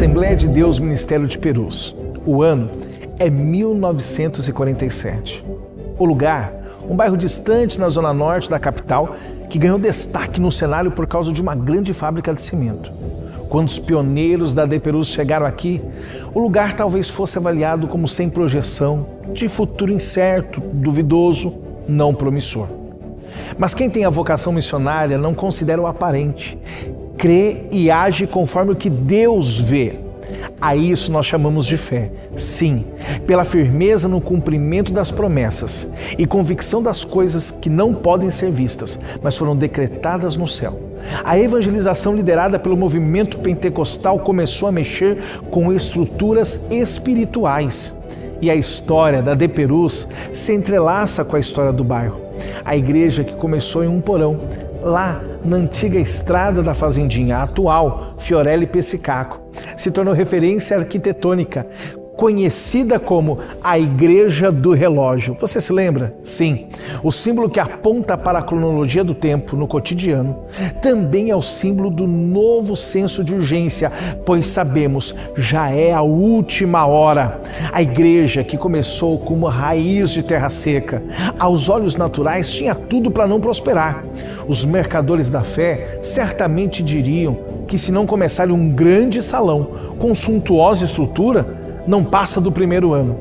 Assembleia de Deus Ministério de Perus. O ano é 1947. O lugar, um bairro distante na zona norte da capital, que ganhou destaque no cenário por causa de uma grande fábrica de cimento. Quando os pioneiros da DPerus chegaram aqui, o lugar talvez fosse avaliado como sem projeção, de futuro incerto, duvidoso, não promissor. Mas quem tem a vocação missionária não considera o aparente, crê e age conforme o que Deus vê. A isso nós chamamos de fé. Sim, pela firmeza no cumprimento das promessas e convicção das coisas que não podem ser vistas, mas foram decretadas no céu. A evangelização liderada pelo movimento pentecostal começou a mexer com estruturas espirituais. E a história da DPerus se entrelaça com a história do bairro. A igreja que começou em um porão, lá na antiga estrada da Fazendinha, atual Fiorelli Pessicaco, se tornou referência arquitetônica, conhecida como a Igreja do Relógio. Você se lembra? Sim. O símbolo que aponta para a cronologia do tempo no cotidiano também é o símbolo do novo senso de urgência, pois sabemos, já é a última hora. A igreja que começou como raiz de terra seca, aos olhos naturais tinha tudo para não prosperar. Os mercadores da fé certamente diriam que se não começarem um grande salão com suntuosa estrutura, não passa do primeiro ano.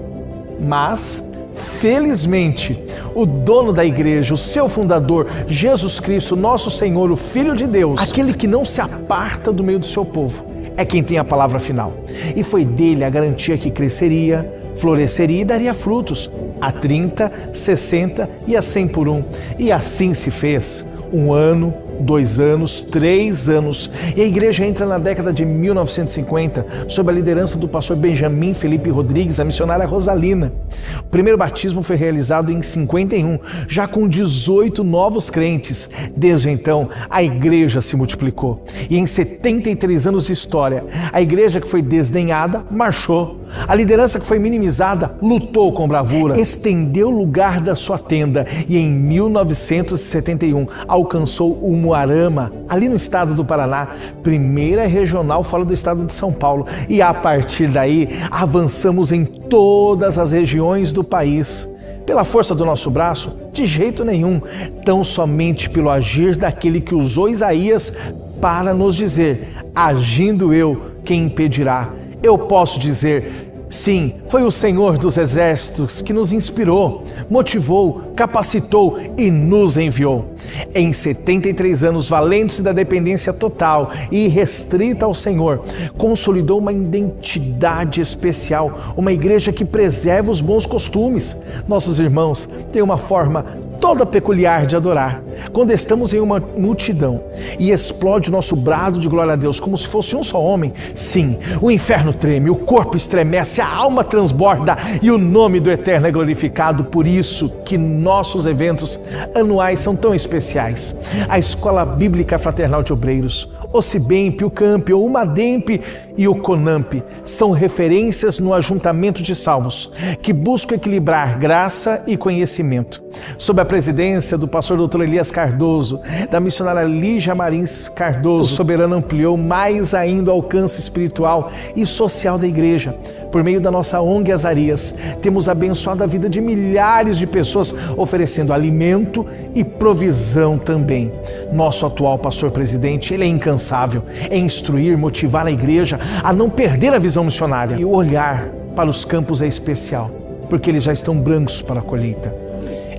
Mas, felizmente, o dono da igreja, o seu fundador, Jesus Cristo, nosso Senhor, o Filho de Deus, aquele que não se aparta do meio do seu povo, é quem tem a palavra final. E foi dele a garantia que cresceria, floresceria e daria frutos, a 30, 60 e a 100 por um. E assim se fez. 1 ano, 2 anos, 3 anos. E a igreja entra na década de 1950 sob a liderança do pastor Benjamin Felipe Rodrigues, a missionária Rosalina. O primeiro batismo foi realizado em 51, já com 18 novos crentes. Desde então, a igreja se multiplicou. E em 73 anos de história, a igreja que foi desdenhada, marchou. A liderança que foi minimizada, lutou com bravura, estendeu o lugar da sua tenda e em 1971 alcançou o Umuarama, ali no estado do Paraná, primeira regional fora do estado de São Paulo. E a partir daí, avançamos em todas as regiões do país. Pela força do nosso braço? De jeito nenhum, tão somente pelo agir daquele que usou Isaías para nos dizer: agindo eu, quem impedirá? Eu posso dizer: sim, foi o Senhor dos Exércitos que nos inspirou, motivou, capacitou e nos enviou. Em 73 anos, valendo-se da dependência total e irrestrita ao Senhor, consolidou uma identidade especial, uma igreja que preserva os bons costumes. Nossos irmãos têm uma forma toda peculiar de adorar. Quando estamos em uma multidão e explode o nosso brado de glória a Deus como se fosse um só homem, sim, o inferno treme, o corpo estremece, a alma transborda e o nome do Eterno é glorificado. Por isso que nossos eventos anuais são tão especiais. A Escola Bíblica Fraternal de Obreiros, o Cibemp, o Camp, o Umademp e o Conamp são referências no ajuntamento de salvos que buscam equilibrar graça e conhecimento. Sob a presidência do pastor Dr. Elias Cardoso, da missionária Lígia Marins Cardoso, o soberano ampliou mais ainda o alcance espiritual e social da igreja. Por meio da nossa ONG Azarias, temos abençoado a vida de milhares de pessoas, oferecendo alimento e provisão também. Nosso atual pastor presidente, ele é incansável em instruir, motivar a igreja a não perder a visão missionária. E o olhar para os campos é especial, porque eles já estão brancos para a colheita.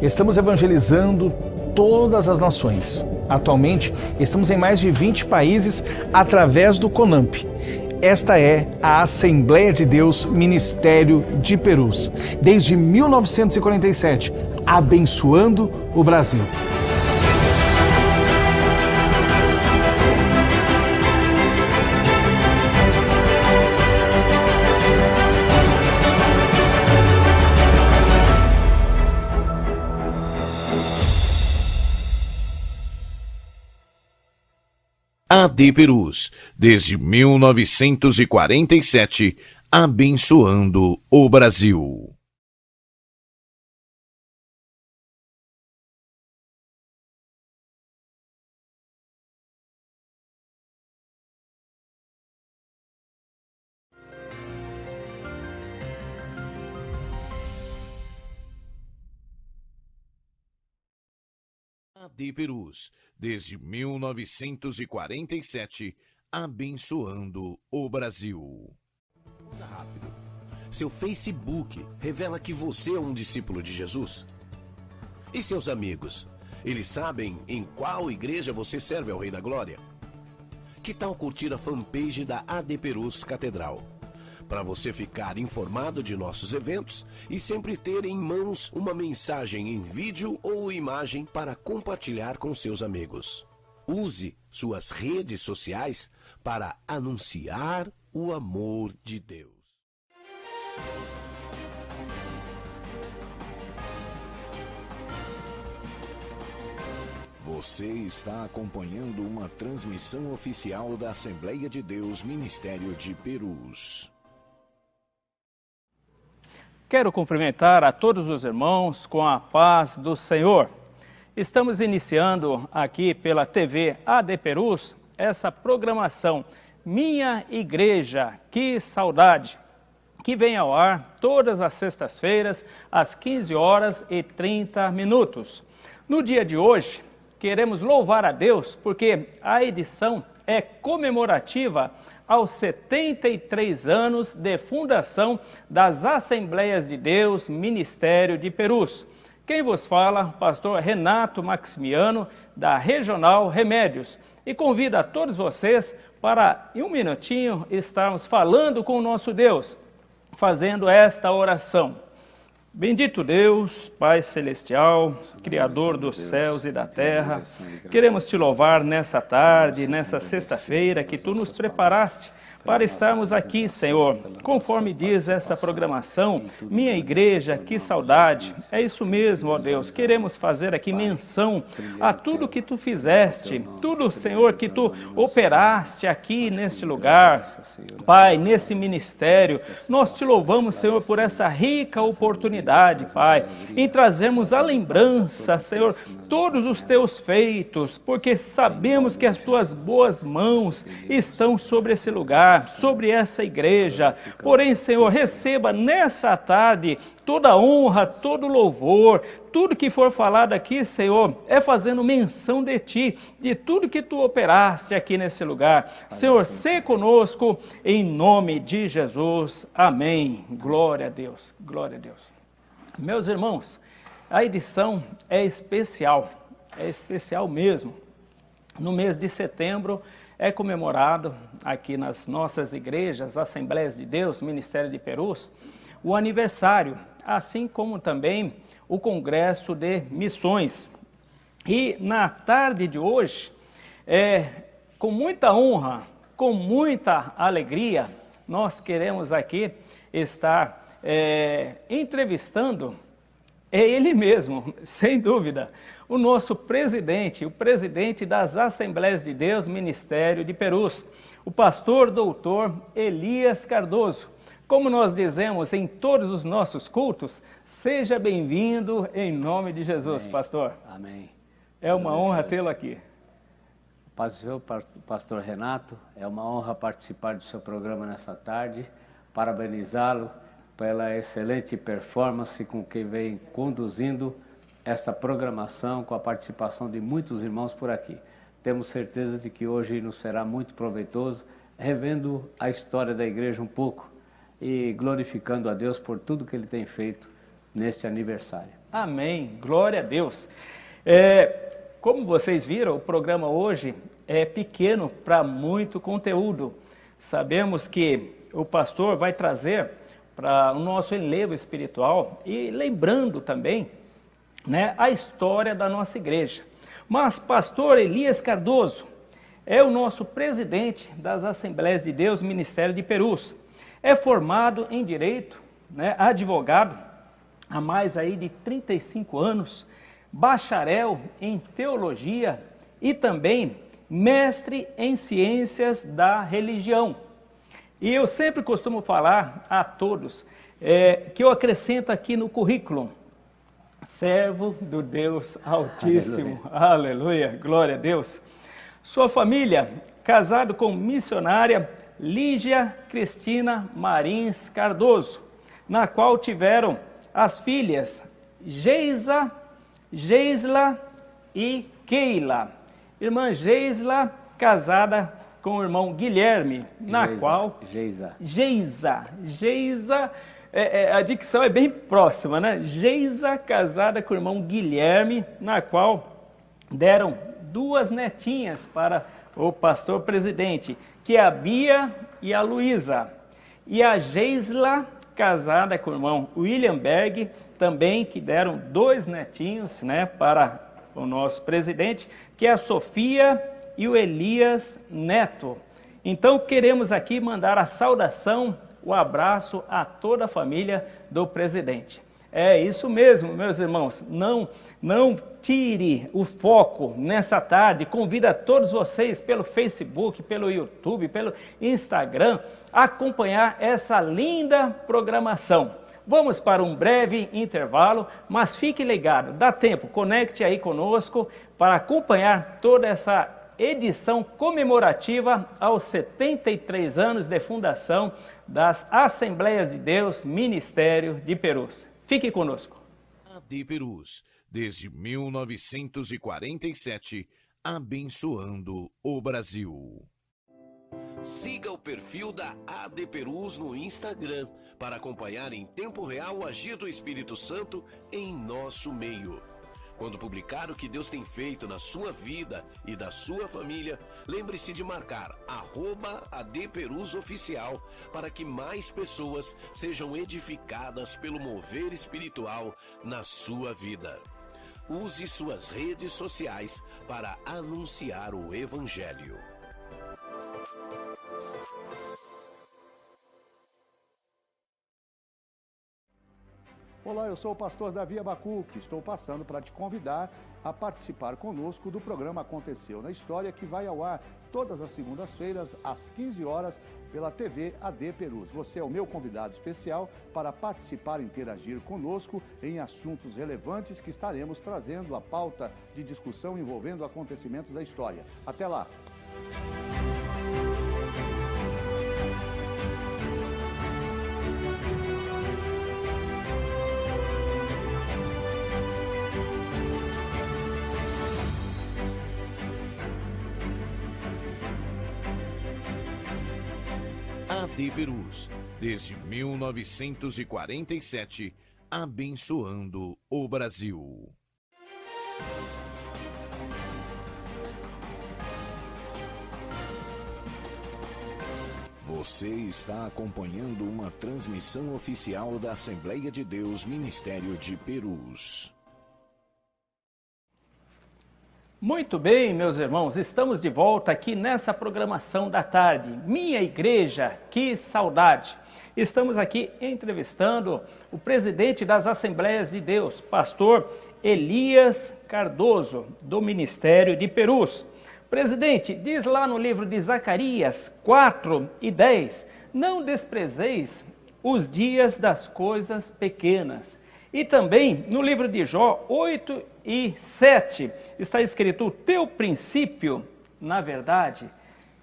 Estamos evangelizando todas as nações. Atualmente, estamos em mais de 20 países através do Conamp. Esta é a Assembleia de Deus Ministério de Perus, desde 1947, abençoando o Brasil. ADPerus, desde 1947, abençoando o Brasil. AD Perus, desde 1947, abençoando o Brasil. Rápido. Seu Facebook revela que você é um discípulo de Jesus? E seus amigos? Eles sabem em qual igreja você serve ao Rei da Glória? Que tal curtir a fanpage da AD Perus Catedral? Para você ficar informado de nossos eventos e sempre ter em mãos uma mensagem em vídeo ou imagem para compartilhar com seus amigos. Use suas redes sociais para anunciar o amor de Deus. Você está acompanhando uma transmissão oficial da Assembleia de Deus Ministério de Perus. Quero cumprimentar a todos os irmãos com a paz do Senhor. Estamos iniciando aqui pela TV AD Perus essa programação Minha Igreja, que saudade, que vem ao ar todas as sextas-feiras às 15h30. No dia de hoje, queremos louvar a Deus porque a edição é comemorativa aos 73 anos de fundação das Assembleias de Deus Ministério de Perus. Quem vos fala, pastor Renato Maximiano, da Regional Remédios. E convido a todos vocês para, em um minutinho, estarmos falando com o nosso Deus, fazendo esta oração. Bendito Deus, Pai Celestial, Criador dos céus e da terra, queremos te louvar nessa tarde, nessa sexta-feira que tu nos preparaste para estarmos aqui, Senhor, conforme diz essa programação, Minha Igreja, que saudade, é isso mesmo, ó Deus, queremos fazer aqui menção a tudo que tu fizeste, tudo, Senhor, que tu operaste aqui neste lugar, Pai, nesse ministério, nós te louvamos, Senhor, por essa rica oportunidade, Pai, em trazermos a lembrança, Senhor, todos os teus feitos, porque sabemos que as tuas boas mãos estão sobre esse lugar, sobre essa igreja. Porém, Senhor, receba nessa tarde toda honra, todo louvor, tudo que for falado aqui, Senhor, é fazendo menção de Ti, de tudo que Tu operaste aqui nesse lugar. Senhor, sê conosco, em nome de Jesus. Amém. Glória a Deus, glória a Deus. Meus irmãos, a edição é especial mesmo. No mês de setembro, é comemorado aqui nas nossas igrejas, Assembleias de Deus, Ministério de Perus, o aniversário, assim como também o Congresso de Missões. E na tarde de hoje, com muita honra, com muita alegria, nós queremos aqui estar entrevistando ele mesmo, sem dúvida, o nosso presidente, o presidente das Assembleias de Deus, Ministério de Perus, o pastor doutor Elias Cardoso. Como nós dizemos em todos os nossos cultos, seja bem-vindo em nome de Jesus, amém, pastor. Amém. É uma honra tê-lo aqui. Pastor Renato, é uma honra participar do seu programa nessa tarde, parabenizá-lo pela excelente performance com que vem conduzindo esta programação, com a participação de muitos irmãos por aqui. Temos certeza de que hoje nos será muito proveitoso, revendo a história da igreja um pouco e glorificando a Deus por tudo que Ele tem feito neste aniversário. Amém, glória a Deus. Como vocês viram, o programa hoje é pequeno para muito conteúdo. Sabemos que o pastor vai trazer para o nosso enlevo espiritual e lembrando também, né, a história da nossa igreja. Mas pastor Elias Cardoso é o nosso presidente das Assembleias de Deus Ministério de Perus. É formado em Direito, né, advogado há mais aí de 35 anos, bacharel em Teologia e também mestre em Ciências da Religião. E eu sempre costumo falar a todos que eu acrescento aqui no currículo, servo do Deus Altíssimo. Aleluia. Aleluia, glória a Deus. Sua família, casado com missionária Lígia Cristina Marins Cardoso, na qual tiveram as filhas Geisla e Keila. Irmã Geisla, casada com o irmão Guilherme, na qual... Geisa. A dicção é bem próxima, né? Geisa, casada com o irmão Guilherme, na qual deram 2 netinhas para o pastor presidente, que é a Bia e a Luísa. E a Geisla, casada com o irmão William Berg, também que deram 2 netinhos, né, para o nosso presidente, que é a Sofia e o Elias Neto. Então queremos aqui mandar a saudação, o abraço a toda a família do presidente. É isso mesmo, meus irmãos, não tire o foco nessa tarde. Convido a todos vocês pelo Facebook, pelo YouTube, pelo Instagram, a acompanhar essa linda programação. Vamos para um breve intervalo, mas fique ligado, dá tempo, conecte aí conosco para acompanhar toda essa edição comemorativa aos 73 anos de fundação das Assembleias de Deus Ministério de Perus. Fique conosco. AD Perus, desde 1947, abençoando o Brasil. Siga o perfil da AD Perus no Instagram para acompanhar em tempo real o agir do Espírito Santo em nosso meio. Quando publicar o que Deus tem feito na sua vida e da sua família, lembre-se de marcar @ADPerusOficial para que mais pessoas sejam edificadas pelo mover espiritual na sua vida. Use suas redes sociais para anunciar o Evangelho. Olá, eu sou o pastor Davi Abacuque, estou passando para te convidar a participar conosco do programa Aconteceu na História, que vai ao ar todas as segundas-feiras, às 15 horas, pela TV AD Perus. Você é o meu convidado especial para participar e interagir conosco em assuntos relevantes que estaremos trazendo à pauta de discussão envolvendo acontecimentos da história. Até lá! AD Perus, desde 1947, abençoando o Brasil. Você está acompanhando uma transmissão oficial da Assembleia de Deus Ministério de Perus. Muito bem, meus irmãos, estamos de volta aqui nessa programação da tarde. Minha Igreja, que saudade! Estamos aqui entrevistando o presidente das Assembleias de Deus, pastor Elias Cardoso, do Ministério de Perus. Presidente, diz lá no livro de Zacarias 4:10, não desprezeis os dias das coisas pequenas. E também no livro de Jó 8:7 está escrito, o teu princípio, na verdade,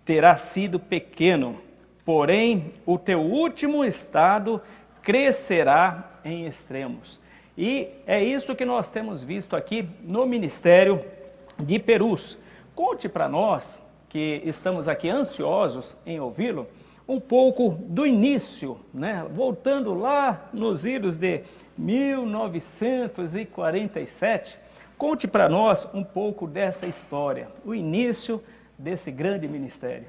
terá sido pequeno, porém o teu último estado crescerá em extremos. E é isso que nós temos visto aqui no Ministério de Perus. Conte para nós, que estamos aqui ansiosos em ouvi-lo, um pouco do início, né? Voltando lá nos idos de 1947, conte para nós um pouco dessa história, o início desse grande ministério.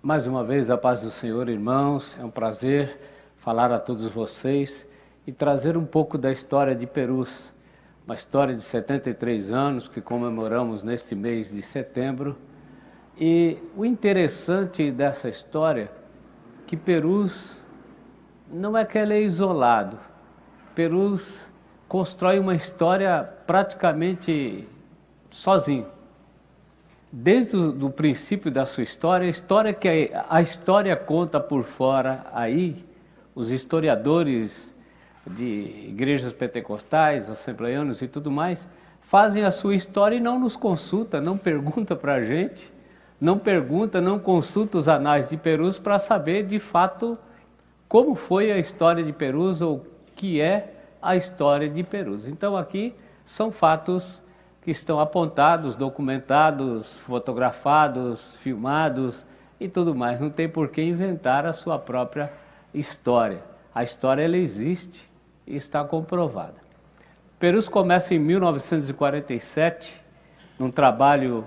Mais uma vez, a paz do Senhor, irmãos, é um prazer falar a todos vocês e trazer um pouco da história de Perus, uma história de 73 anos que comemoramos neste mês de setembro. E o interessante dessa história é que Perus não é que ele é isolado. Perus constrói uma história praticamente sozinho. Desde o princípio da sua história, a história conta por fora aí, os historiadores de igrejas pentecostais, assembleianos e tudo mais, fazem a sua história e não nos consulta, não pergunta para a gente, não consulta os anais de Perus para saber de fato como foi a história de Perus ou o que é a história de Perus. Então aqui são fatos que estão apontados, documentados, fotografados, filmados e tudo mais. Não tem por que inventar a sua própria história. A história ela existe e está comprovada. Perus começa em 1947, num trabalho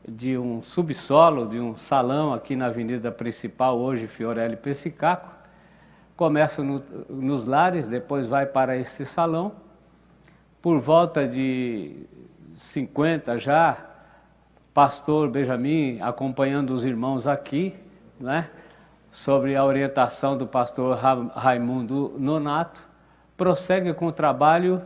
de um subsolo, de um salão aqui na avenida principal, hoje Fiorelli Pessicaco. Começa nos lares, depois vai para esse salão. Por volta de 50 já, pastor Benjamin acompanhando os irmãos aqui, né, sobre a orientação do pastor Raimundo Nonato, prossegue com o trabalho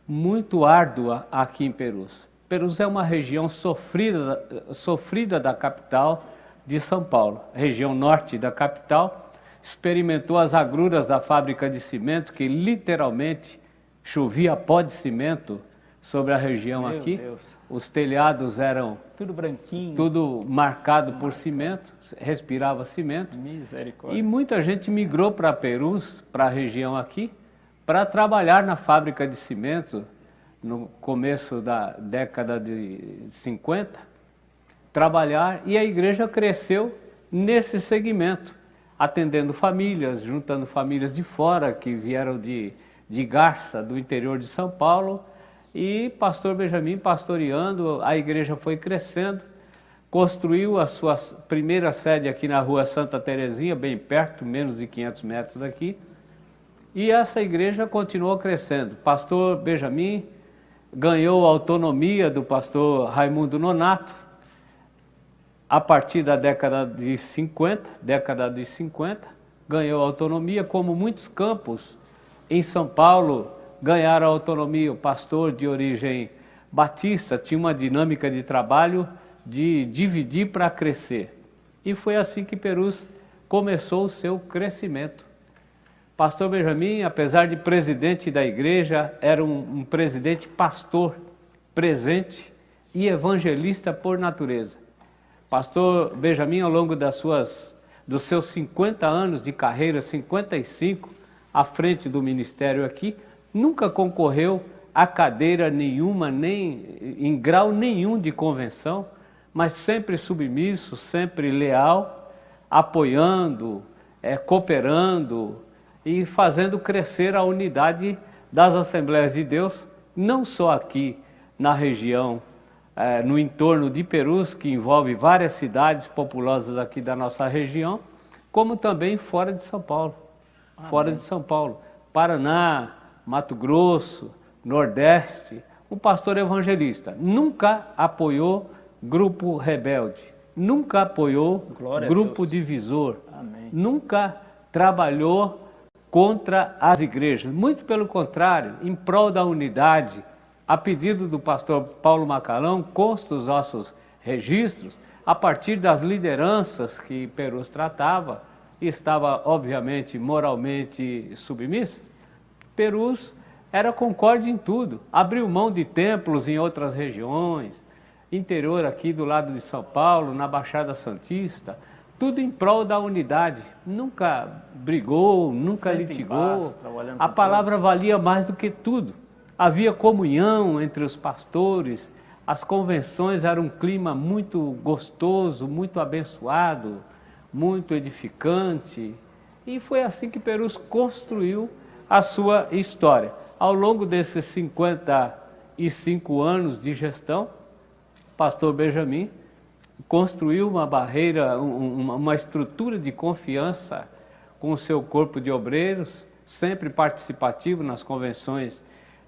muito árduo aqui em Perus. Perus é uma região sofrida da capital de São Paulo. A região norte da capital experimentou as agruras da fábrica de cimento, que literalmente chovia pó de cimento sobre a região. Meu aqui. Deus. Os telhados eram tudo branquinho, tudo marcado por cimento, respirava cimento. Misericórdia. E muita gente migrou para Perus, para a região aqui, para trabalhar na fábrica de cimento no começo da década de 50, trabalhar, e a igreja cresceu nesse segmento, atendendo famílias, juntando famílias de fora que vieram de Garça, do interior de São Paulo, e pastor Benjamin pastoreando. A igreja foi crescendo, construiu a sua primeira sede aqui na rua Santa Terezinha, bem perto, menos de 500 metros daqui, e essa igreja continuou crescendo. Pastor Benjamin ganhou a autonomia do pastor Raimundo Nonato a partir da década de 50, ganhou autonomia, como muitos campos em São Paulo ganharam autonomia. O pastor de origem batista tinha uma dinâmica de trabalho de dividir para crescer. E foi assim que Perus começou o seu crescimento. Pastor Benjamin, apesar de presidente da igreja, era um presidente pastor, presente e evangelista por natureza. Pastor Benjamin, ao longo dos seus 50 anos de carreira, 55, à frente do ministério aqui, nunca concorreu a cadeira nenhuma, nem em grau nenhum de convenção, mas sempre submisso, sempre leal, apoiando, cooperando e fazendo crescer a unidade das Assembleias de Deus, não só aqui na região, no entorno de Perus, que envolve várias cidades populosas aqui da nossa região, como também fora de São Paulo. Amém. Fora de São Paulo, Paraná, Mato Grosso, Nordeste, um pastor evangelista. Nunca apoiou grupo rebelde, nunca apoiou grupo divisor, amém, nunca trabalhou contra as igrejas. Muito pelo contrário, em prol da unidade, a pedido do pastor Paulo Macalão, consta os nossos registros, a partir das lideranças que Perus tratava, e estava, obviamente, moralmente submissa, Perus era concorde em tudo, abriu mão de templos em outras regiões, interior aqui do lado de São Paulo, na Baixada Santista, tudo em prol da unidade, nunca brigou, nunca litigou, a palavra valia mais do que tudo, havia comunhão entre os pastores, as convenções eram um clima muito gostoso, muito abençoado, muito edificante, e foi assim que Perus construiu a sua história. Ao longo desses 55 anos de gestão, pastor Benjamin construiu uma barreira, uma estrutura de confiança com o seu corpo de obreiros, sempre participativo nas convenções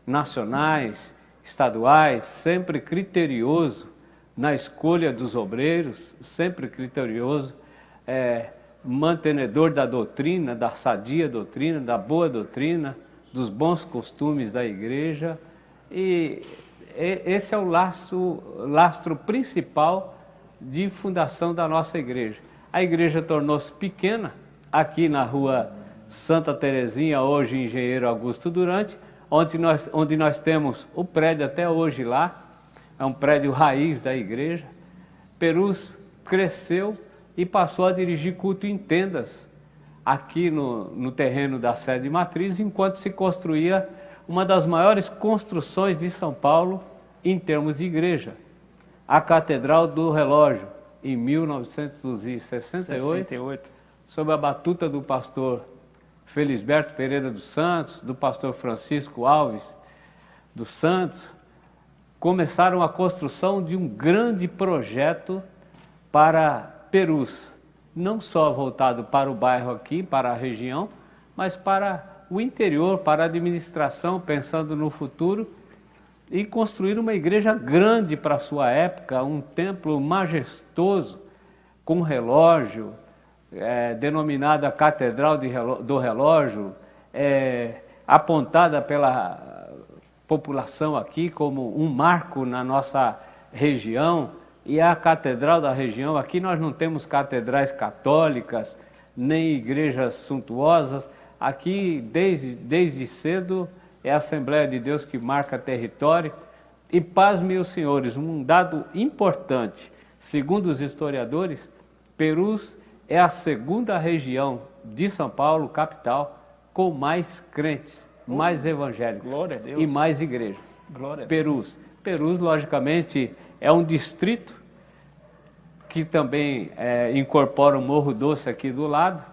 nacionais, estaduais, sempre criterioso na escolha dos obreiros, sempre criterioso, mantenedor da doutrina, da sadia doutrina, da boa doutrina, dos bons costumes da igreja, e esse é o lastro principal de fundação da nossa igreja. A igreja tornou-se pequena aqui na rua Santa Terezinha, hoje Engenheiro Augusto Durante, onde nós temos o prédio até hoje lá, é um prédio raiz da igreja. Perus cresceu e passou a dirigir culto em tendas aqui no terreno da sede matriz, enquanto se construía uma das maiores construções de São Paulo em termos de igreja, a Catedral do Relógio, em 1968, sob a batuta do pastor Felisberto Pereira dos Santos, do pastor Francisco Alves dos Santos, começaram a construção de um grande projeto para Perus, não só voltado para o bairro aqui, para a região, mas para o interior, para a administração, pensando no futuro, e construir uma igreja grande para a sua época, um templo majestoso, com relógio, denominada Catedral do Relógio, apontada pela população aqui como um marco na nossa região, e a catedral da região. Aqui nós não temos catedrais católicas, nem igrejas suntuosas. Aqui, desde cedo, é a Assembleia de Deus que marca território. E pasmem os senhores, um dado importante, segundo os historiadores, Perus é a segunda região de São Paulo, capital, com mais crentes, mais evangélicos e mais igrejas. Perus, logicamente, é um distrito que também incorpora o Morro Doce aqui do lado.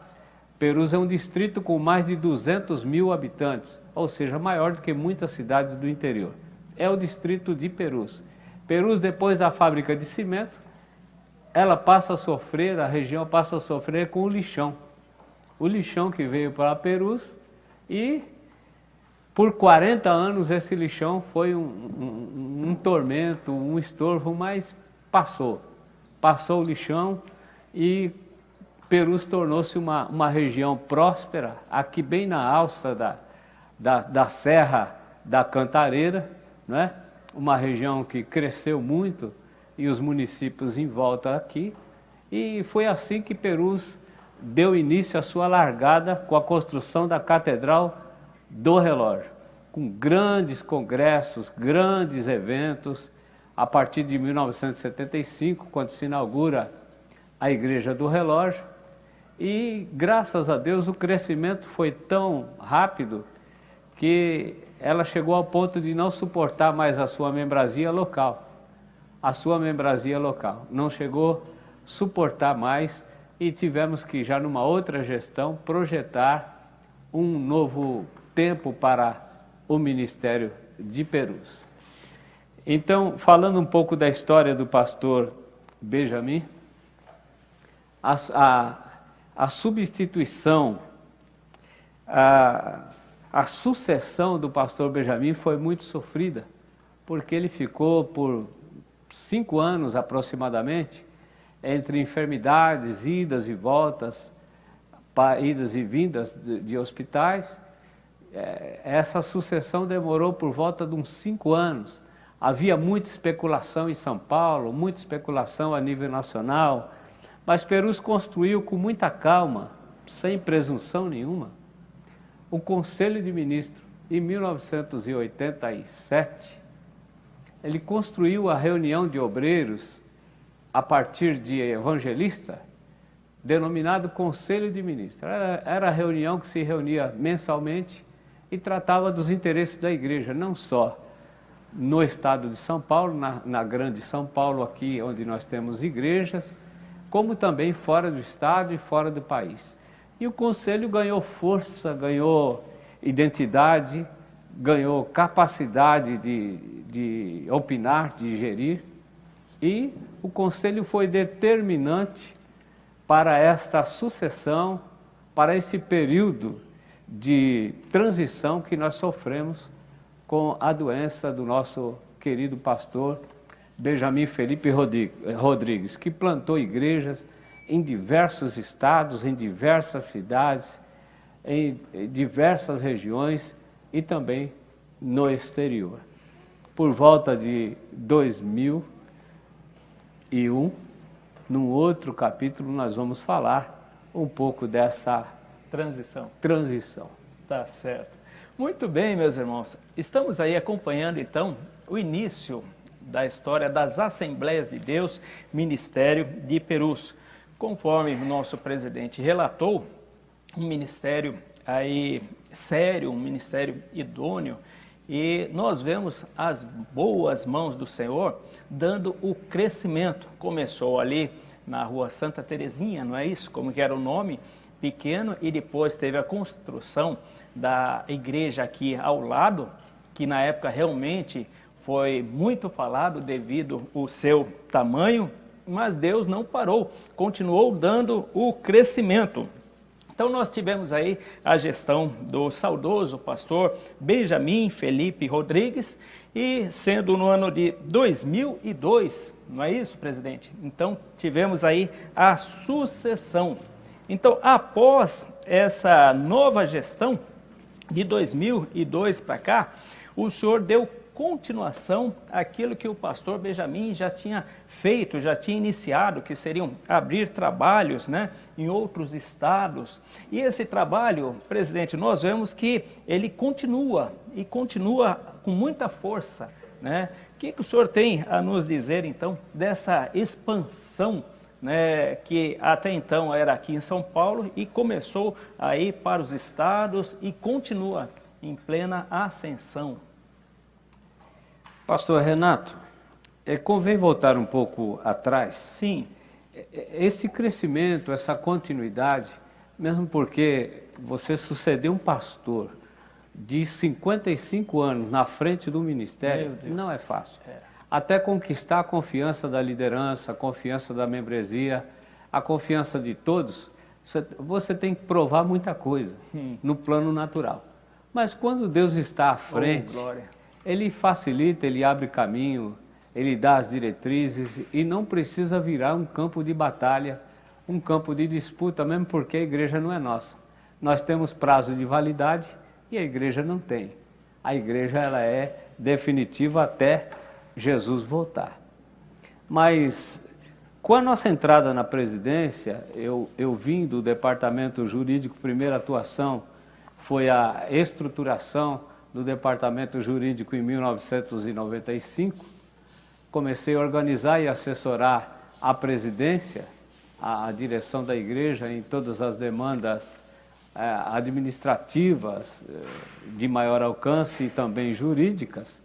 Perus é um distrito com mais de 200 mil habitantes, ou seja, maior do que muitas cidades do interior. É o distrito de Perus. Perus, depois da fábrica de cimento, ela passa a sofrer, a região passa a sofrer com o lixão. O lixão que veio para Perus e por 40 anos esse lixão foi um tormento, um estorvo, mas passou o lixão e Perus tornou-se uma região próspera, aqui bem na alça da Serra da Cantareira, não é? Uma região que cresceu muito e os municípios em volta aqui, e foi assim que Perus deu início à sua largada com a construção da Catedral do Relógio, com grandes congressos, grandes eventos, a partir de 1975, quando se inaugura a Igreja do Relógio, e graças a Deus o crescimento foi tão rápido que ela chegou ao ponto de não suportar mais a sua membresia local. Não chegou a suportar mais e tivemos que, já numa outra gestão, projetar um novo tempo para o Ministério de Perus. Então, falando um pouco da história do pastor Benjamin, a substituição, a sucessão do pastor Benjamin foi muito sofrida, porque ele ficou por 5 anos aproximadamente, entre enfermidades, idas e voltas, idas e vindas de hospitais. Essa sucessão demorou por volta de uns 5 anos. Havia muita especulação em São Paulo, muita especulação a nível nacional, mas Perus construiu com muita calma, sem presunção nenhuma, o Conselho de Ministros. Em 1987, ele construiu a reunião de obreiros a partir de evangelista, denominado Conselho de Ministros. Era a reunião que se reunia mensalmente e tratava dos interesses da igreja, não só no estado de São Paulo, na grande São Paulo, aqui onde nós temos igrejas, como também fora do estado e fora do país. E o Conselho ganhou força, ganhou identidade, ganhou capacidade de opinar, de gerir, e o Conselho foi determinante para esta sucessão, para esse período de transição que nós sofremos com a doença do nosso querido pastor Benjamin Felipe Rodrigues, que plantou igrejas em diversos estados, em diversas cidades, em diversas regiões e também no exterior. Por volta de 2001, num outro capítulo, nós vamos falar um pouco dessa transição. Tá certo. Muito bem, meus irmãos. Estamos aí acompanhando, então, o início da história das Assembleias de Deus, Ministério de Perus. Conforme o nosso presidente relatou, um ministério aí sério, um ministério idôneo, E nós vemos as boas mãos do Senhor dando o crescimento. Começou ali na rua Santa Terezinha, não é isso? Como que era o nome? Pequeno, e depois teve a construção da igreja aqui ao lado, que na época realmente foi muito falado devido ao seu tamanho, mas Deus não parou, continuou dando o crescimento. Então nós tivemos aí a gestão do saudoso pastor Benjamin Felipe Rodrigues, e sendo no ano de 2002, não é isso, presidente? Então tivemos aí a sucessão. Então, após essa nova gestão, de 2002 para cá, o senhor deu continuação àquilo que o pastor Benjamin já tinha feito, já tinha iniciado, que seriam abrir trabalhos, né, em outros estados. E esse trabalho, presidente, nós vemos que ele continua e continua com muita força, né? O que o senhor tem a nos dizer, então, dessa expansão, né, que até então era aqui em São Paulo e começou a ir para os estados e continua em plena ascensão? Pastor Renato, convém voltar um pouco atrás. Sim. Esse crescimento, essa continuidade, mesmo porque você sucedeu um pastor de 55 anos na frente do ministério, não é fácil. Até conquistar a confiança da liderança, a confiança da membresia, a confiança de todos, você tem que provar muita coisa no plano natural. Mas quando Deus está à frente, Ele facilita, Ele abre caminho, Ele dá as diretrizes e não precisa virar um campo de batalha, um campo de disputa, mesmo porque a igreja não é nossa. Nós temos prazo de validade e a igreja não tem. A igreja ela é definitiva até Jesus voltar. Mas com a nossa entrada na presidência, eu vim do departamento jurídico, primeira atuação foi a estruturação do departamento jurídico em 1995, comecei a organizar e assessorar a presidência, a direção da igreja em todas as demandas administrativas de maior alcance e também jurídicas.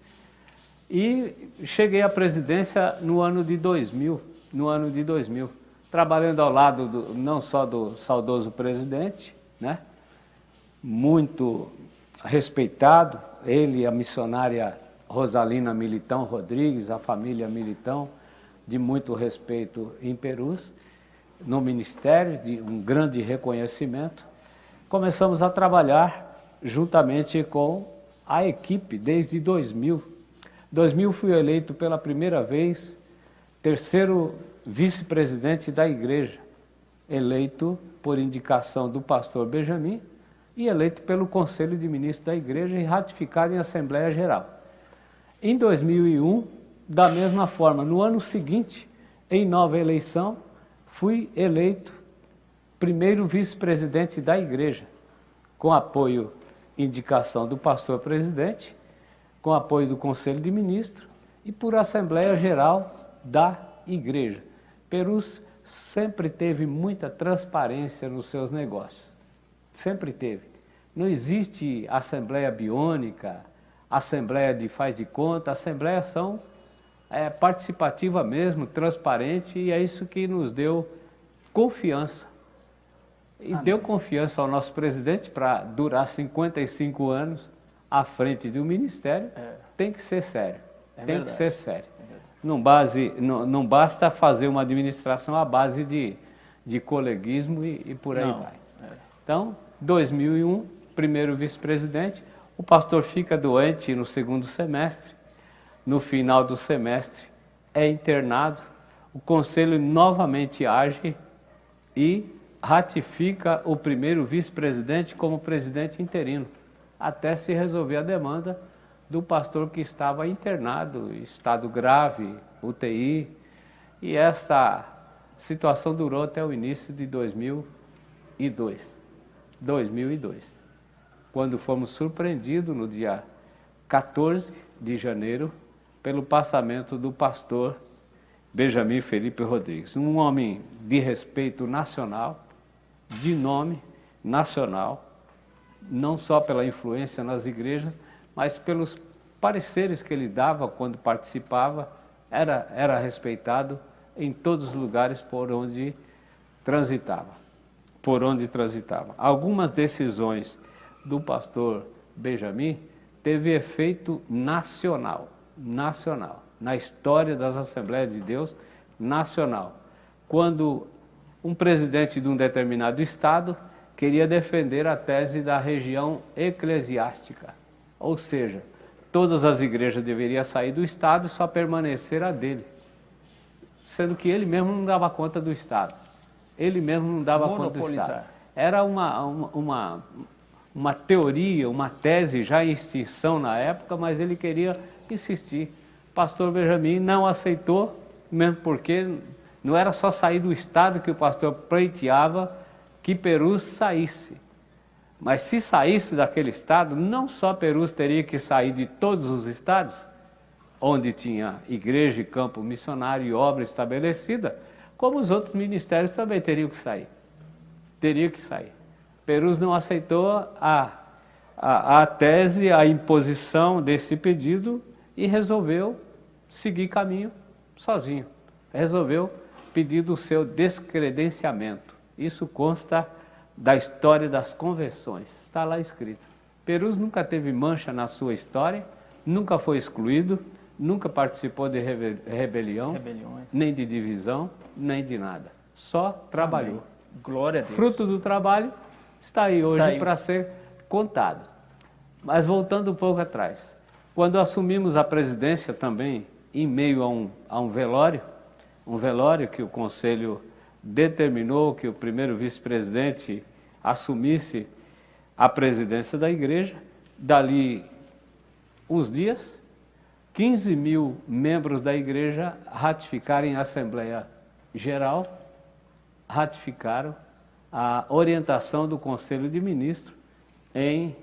E cheguei à presidência no ano de 2000, trabalhando ao lado não só do saudoso presidente, né, muito respeitado, ele, a missionária Rosalina Militão Rodrigues, a família Militão, de muito respeito em Perus, no ministério, de um grande reconhecimento. Começamos a trabalhar juntamente com a equipe desde 2000. 2000 fui eleito pela primeira vez terceiro vice-presidente da igreja, eleito por indicação do pastor Benjamin, e eleito pelo Conselho de Ministros da Igreja e ratificado em Assembleia Geral. Em 2001, da mesma forma, no ano seguinte, em nova eleição, fui eleito primeiro vice-presidente da Igreja, com apoio e indicação do pastor-presidente, com apoio do Conselho de Ministros e por Assembleia Geral da Igreja. Perus sempre teve muita transparência nos seus negócios. Sempre teve. Não existe assembleia biônica, assembleia de faz de conta, assembleias são participativa mesmo, transparente, e é isso que nos deu confiança. E deu confiança ao nosso presidente para durar 55 anos à frente do ministério. Tem que ser sério, tem que ser sério. Não basta fazer uma administração à base de coleguismo e por aí vai. Então, 2001, primeiro vice-presidente, o pastor fica doente no segundo semestre, no final do semestre é internado, o conselho novamente age e ratifica o primeiro vice-presidente como presidente interino, até se resolver a demanda do pastor que estava internado, estado grave, UTI, e esta situação durou até o início de 2002, quando fomos surpreendidos no dia 14 de janeiro pelo passamento do pastor Benjamin Felipe Rodrigues, um homem de respeito nacional, de nome nacional, não só pela influência nas igrejas, mas pelos pareceres que ele dava quando participava, era respeitado em todos os lugares por onde transitava. Algumas decisões do pastor Benjamin teve efeito nacional, na história das Assembleias de Deus nacional. Quando um presidente de um determinado estado queria defender a tese da região eclesiástica, ou seja, todas as igrejas deveriam sair do estado e só permanecer a dele, sendo que ele mesmo não dava conta do estado. Ele mesmo não dava conta do estado. Era uma teoria, uma tese já em extinção na época, mas ele queria insistir. Pastor Benjamin não aceitou, mesmo porque não era só sair do estado que o pastor pleiteava que Perus saísse. Mas se saísse daquele estado, não só Perus teria que sair de todos os estados, onde tinha igreja e campo missionário e obra estabelecida, como os outros ministérios também teriam que sair. Perus não aceitou a tese, a imposição desse pedido e resolveu seguir caminho sozinho. Resolveu pedir o seu descredenciamento. Isso consta da história das convenções. Está lá escrito. Perus nunca teve mancha na sua história, nunca foi excluído, nunca participou de rebelião, nem de divisão, nem de nada. Só trabalhou. Amém. Glória a Deus. Fruto do trabalho está aí hoje para ser contado. Mas voltando um pouco atrás, quando assumimos a presidência também, em meio a um velório que o Conselho determinou que o primeiro vice-presidente assumisse a presidência da igreja, dali uns dias, 15 mil membros da igreja ratificaram em Assembleia Geral, ratificaram a orientação do Conselho de Ministros em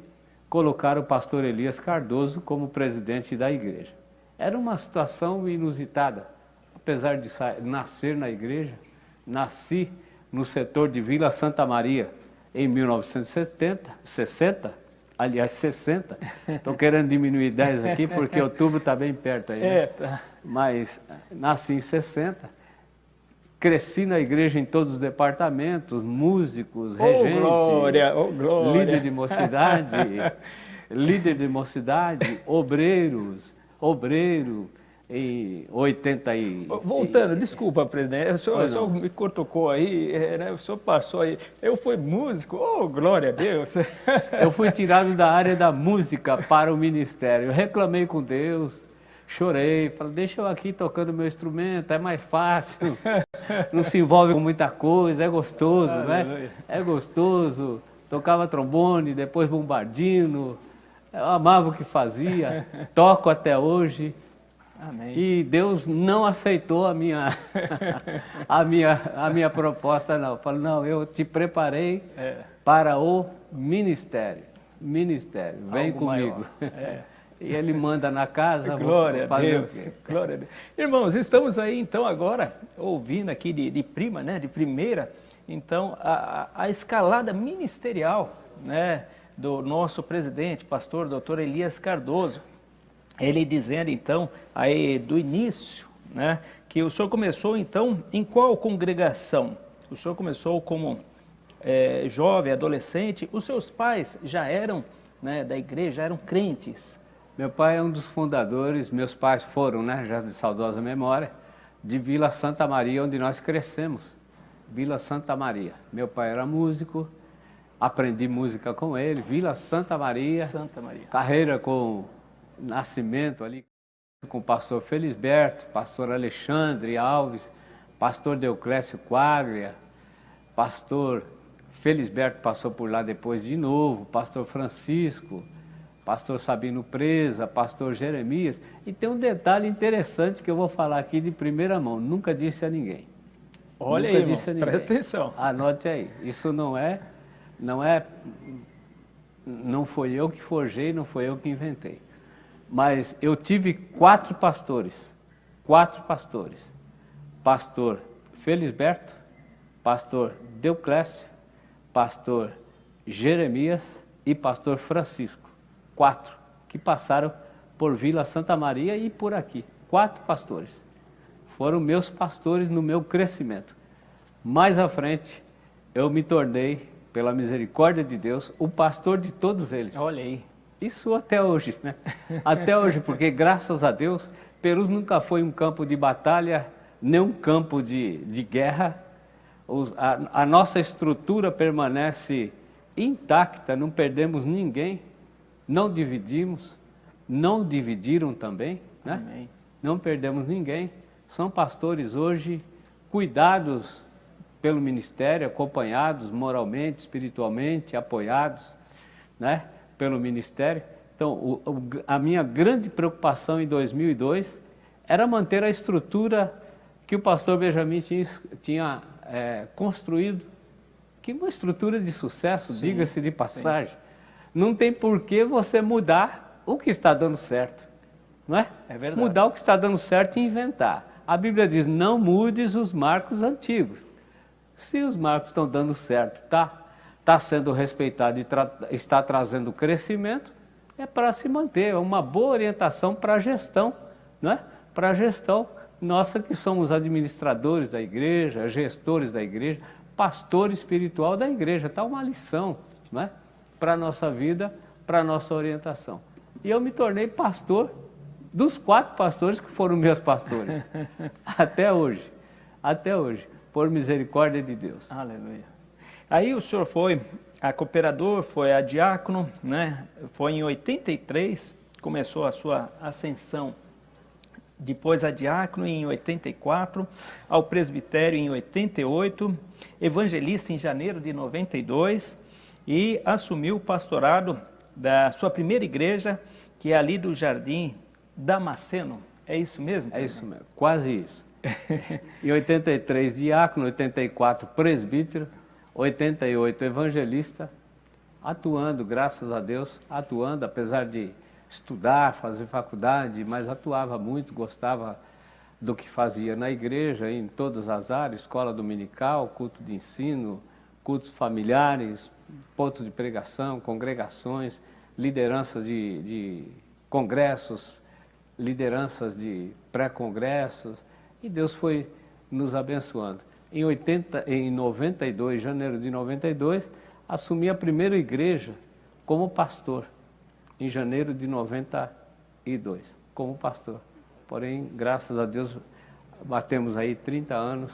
colocar o pastor Elias Cardoso como presidente da igreja. Era uma situação inusitada, apesar de nascer na igreja, nasci no setor de Vila Santa Maria em 1960, estou querendo diminuir 10 aqui porque outubro está bem perto aí, né? Mas nasci em 60, cresci na igreja em todos os departamentos, músicos, regente, líder de mocidade, obreiro, em 80 e... Voltando, desculpa, presidente, o senhor me cutucou aí, né? O senhor passou aí, eu fui músico, glória a Deus. Eu fui tirado da área da música para o ministério, eu reclamei com Deus, chorei, falei, deixa eu aqui tocando meu instrumento, é mais fácil, não se envolve com muita coisa, é gostoso, né? É gostoso, tocava trombone, depois bombardino, eu amava o que fazia, toco até hoje. Amém. E Deus não aceitou a minha proposta, não. Falou, não, eu te preparei para o ministério. Vem algo comigo. E ele manda na casa, glória a fazer Deus. o quê? Glória a Deus. Irmãos, estamos aí então agora ouvindo aqui de prima, né, de primeira, então a escalada ministerial, né, do nosso presidente, pastor Dr. Elias Cardoso. Ele dizendo, então, aí do início, né, que o senhor começou, então, em qual congregação? O senhor começou como jovem, adolescente, os seus pais já eram, né, da igreja, já eram crentes? Meu pai é um dos fundadores, meus pais foram, né, já de saudosa memória, de Vila Santa Maria, onde nós crescemos. Vila Santa Maria. Meu pai era músico, aprendi música com ele, Vila Santa Maria. Santa Maria. Carreira com nascimento ali, com o pastor Felisberto, pastor Alexandre Alves, pastor Deoclésio Quaglia, pastor Felisberto passou por lá depois de novo, pastor Francisco, pastor Sabino Presa, pastor Jeremias. E tem um detalhe interessante que eu vou falar aqui de primeira mão, nunca disse a ninguém. Olha aí, irmão, presta atenção. Anote aí, isso não foi eu que forjei, não foi eu que inventei. Mas eu tive 4 pastores, pastor Felisberto, pastor Deoclésio, pastor Jeremias e pastor Francisco, 4 que passaram por Vila Santa Maria e por aqui. 4 pastores. Foram meus pastores no meu crescimento. Mais à frente, eu me tornei, pela misericórdia de Deus, o pastor de todos eles. Olha aí. Isso até hoje, né? Até hoje, porque graças a Deus, Perus nunca foi um campo de batalha, nem um campo de guerra. A nossa estrutura permanece intacta, não perdemos ninguém, não dividimos, não dividiram também, né? Amém. Não perdemos ninguém. São pastores hoje cuidados pelo ministério, acompanhados moralmente, espiritualmente, apoiados, né, pelo ministério. Então, a minha grande preocupação em 2002 era manter a estrutura que o pastor Benjamin tinha construído, que é uma estrutura de sucesso, diga-se de passagem. Sim. Não tem por que você mudar o que está dando certo, não é? É verdade. Mudar o que está dando certo e inventar. A Bíblia diz, não mudes os marcos antigos. Se os marcos estão dando certo, está sendo respeitado e está trazendo crescimento, é para se manter, é uma boa orientação para a gestão, não é? Para a gestão nossa que somos administradores da igreja, gestores da igreja, pastor espiritual da igreja, está uma lição, não é? Para a nossa vida, para a nossa orientação. E eu me tornei pastor dos 4 pastores que foram meus pastores, até hoje, por misericórdia de Deus. Aleluia. Aí o senhor foi a cooperador, foi a diácono, né? Foi em 83, começou a sua ascensão. Depois a diácono em 84, ao presbitério em 88, evangelista em janeiro de 92 e assumiu o pastorado da sua primeira igreja, que é ali do Jardim Damasceno. É isso mesmo? É isso mesmo, quase isso. Em 83, diácono, 84, presbítero, 88, evangelista, atuando, graças a Deus, apesar de estudar, fazer faculdade, mas atuava muito, gostava do que fazia na igreja, em todas as áreas, escola dominical, culto de ensino, cultos familiares, ponto de pregação, congregações, lideranças de congressos, lideranças de pré-congressos, e Deus foi nos abençoando. Em 92, janeiro de 92, assumi a primeira igreja como pastor, em janeiro de 92, como pastor. Porém, graças a Deus, batemos aí 30 anos,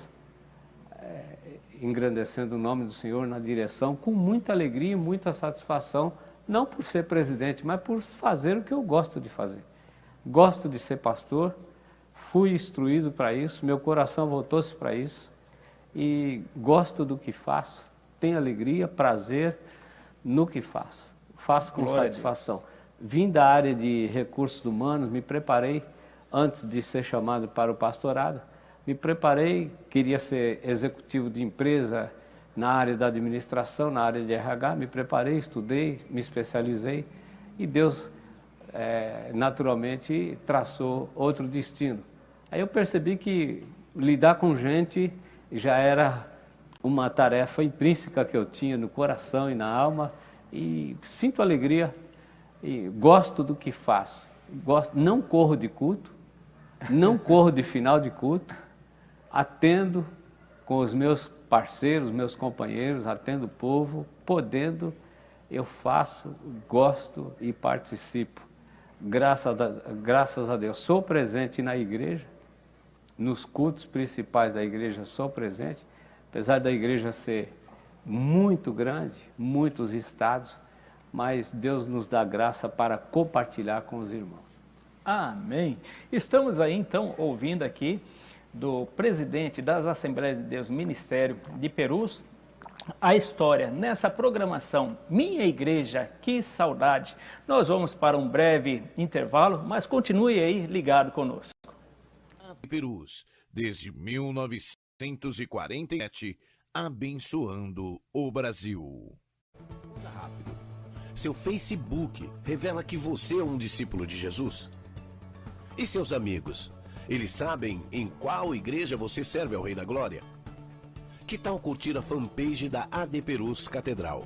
engrandecendo o nome do Senhor na direção, com muita alegria e muita satisfação, não por ser presidente, mas por fazer o que eu gosto de fazer. Gosto de ser pastor, fui instruído para isso, meu coração voltou-se para isso e gosto do que faço, tenho alegria, prazer no que faço. Faço com satisfação. Vim da área de recursos humanos, me preparei antes de ser chamado para o pastorado, me preparei, queria ser executivo de empresa na área da administração, na área de RH, me preparei, estudei, me especializei e Deus naturalmente traçou outro destino. Aí eu percebi que lidar com gente já era uma tarefa intrínseca que eu tinha no coração e na alma e sinto alegria e gosto do que faço. Não corro de culto, não corro de final de culto, atendo com os meus parceiros, meus companheiros, atendo o povo, podendo, eu faço, gosto e participo. Graças a Deus, sou presente na igreja, nos cultos principais da igreja sou presente, apesar da igreja ser muito grande, muitos estados, mas Deus nos dá graça para compartilhar com os irmãos. Amém. Estamos aí então ouvindo aqui do presidente das Assembleias de Deus Ministério de Perus, a história nessa programação Minha Igreja, que saudade. Nós vamos para um breve intervalo, mas continue aí ligado conosco. Perus, desde 1947, abençoando o Brasil. Rápido. Seu Facebook revela que você é um discípulo de Jesus? E seus amigos? Eles sabem em qual igreja você serve ao Rei da Glória? Que tal curtir a fanpage da AD Perus Catedral?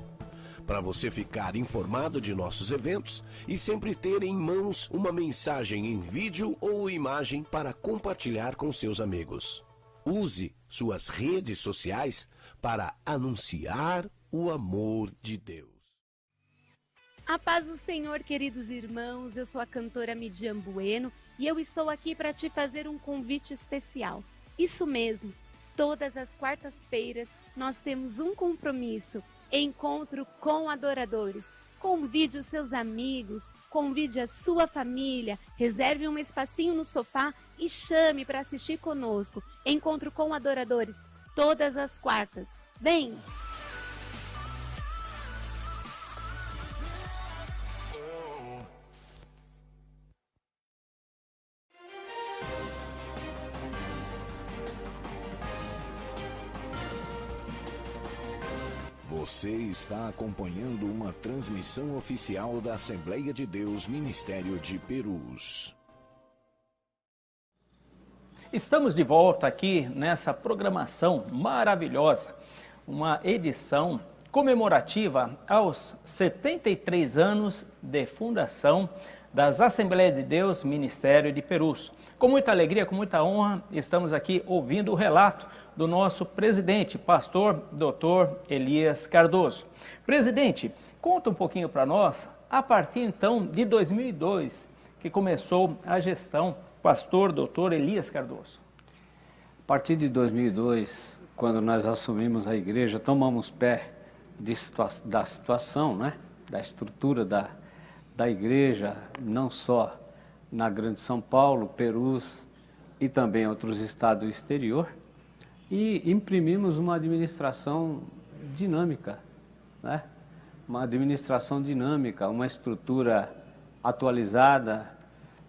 para você ficar informado de nossos eventos e sempre ter em mãos uma mensagem em vídeo ou imagem para compartilhar com seus amigos. Use suas redes sociais para anunciar o amor de Deus. A paz do Senhor, queridos irmãos, eu sou a cantora Midian Bueno e eu estou aqui para te fazer um convite especial. Isso mesmo, todas as quartas-feiras nós temos um compromisso, encontro com adoradores. Convide os seus amigos, convide a sua família, reserve um espacinho no sofá e chame para assistir conosco. Encontro com adoradores, todas as quartas. Vem! Você está acompanhando uma transmissão oficial da Assembleia de Deus Ministério de Perus. Estamos de volta aqui nessa programação maravilhosa, uma edição comemorativa aos 73 anos de fundação das Assembleias de Deus Ministério de Perus. Com muita alegria, com muita honra, estamos aqui ouvindo o relato do nosso presidente, pastor Dr. Elias Cardoso. Presidente, conta um pouquinho para nós, a partir então de 2002, que começou a gestão pastor Dr. Elias Cardoso. A partir de 2002, quando nós assumimos a igreja, tomamos pé da situação, né? Da estrutura da igreja, não só na Grande São Paulo, Perus e também outros estados do exterior, e imprimimos uma administração dinâmica, né? Uma administração dinâmica, uma estrutura atualizada.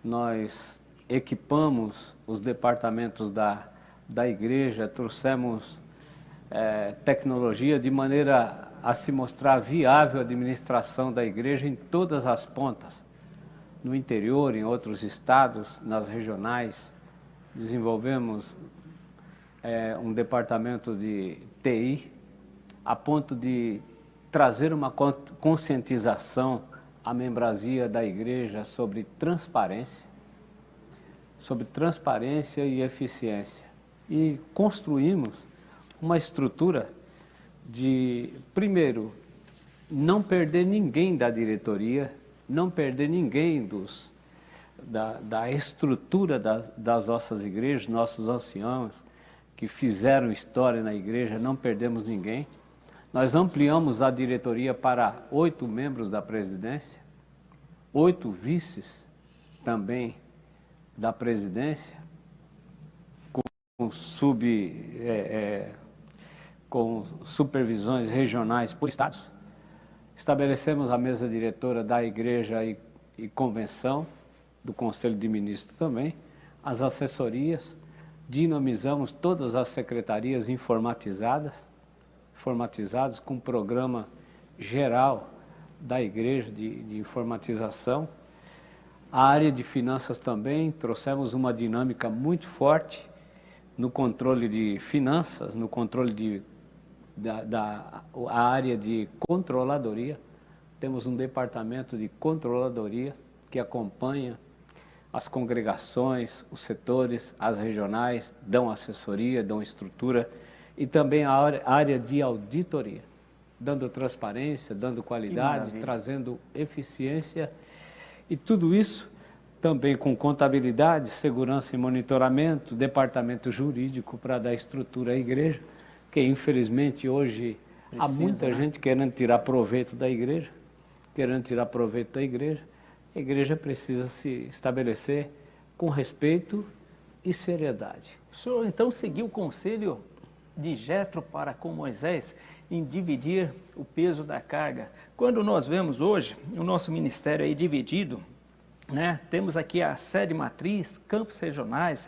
Nós equipamos os departamentos da igreja, trouxemos tecnologia de maneira a se mostrar viável a administração da igreja em todas as pontas, no interior, em outros estados, nas regionais. Desenvolvemos um departamento de TI, a ponto de trazer uma conscientização à membresia da igreja sobre transparência e eficiência. E construímos uma estrutura de, primeiro, não perder ninguém da diretoria, não perder ninguém da estrutura das nossas igrejas, nossos anciãos que fizeram história na igreja, não perdemos ninguém. Nós ampliamos a diretoria para 8 membros da presidência, 8 vices também da presidência, com supervisões regionais por estados. Estabelecemos a mesa diretora da igreja e convenção, do Conselho de Ministros também, as assessorias, dinamizamos todas as secretarias informatizadas com um programa geral da igreja de informatização. A área de finanças também, trouxemos uma dinâmica muito forte no controle de finanças, no controle a área de controladoria. Temos um departamento de controladoria que acompanha as congregações, os setores, as regionais, dão assessoria, dão estrutura, e também a área de auditoria, dando transparência, dando qualidade, trazendo eficiência, e tudo isso também com contabilidade, segurança e monitoramento, departamento jurídico para dar estrutura à igreja, que infelizmente hoje há muita gente querendo tirar proveito da igreja, A igreja precisa se estabelecer com respeito e seriedade. O senhor então seguiu o conselho de Jetro para com Moisés em dividir o peso da carga. Quando nós vemos hoje o nosso ministério aí dividido, né? Temos aqui a sede matriz, campos regionais,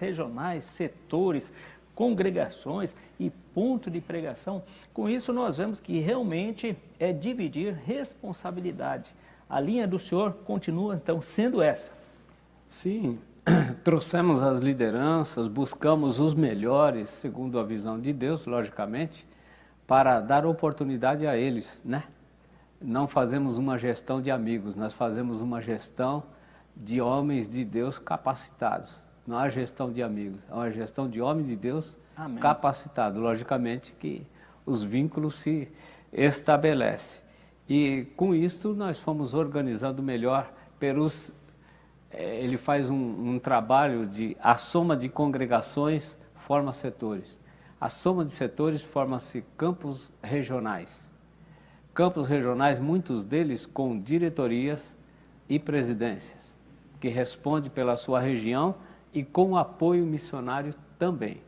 setores, congregações e ponto de pregação. Com isso nós vemos que realmente é dividir responsabilidade. A linha do senhor continua então sendo essa. Sim, trouxemos as lideranças, buscamos os melhores, segundo a visão de Deus, logicamente, para dar oportunidade a eles, né? não fazemos uma gestão de amigos, nós fazemos uma gestão de homens de Deus capacitados. Não há gestão de amigos, é uma gestão de homem de Deus capacitado. Logicamente que os vínculos se estabelecem. E com isto nós fomos organizando melhor. Perus, ele faz um trabalho de a soma de congregações forma setores. A soma de setores forma-se campos regionais. Campos regionais, muitos deles com diretorias e presidências, que respondem pela sua região e com apoio missionário também.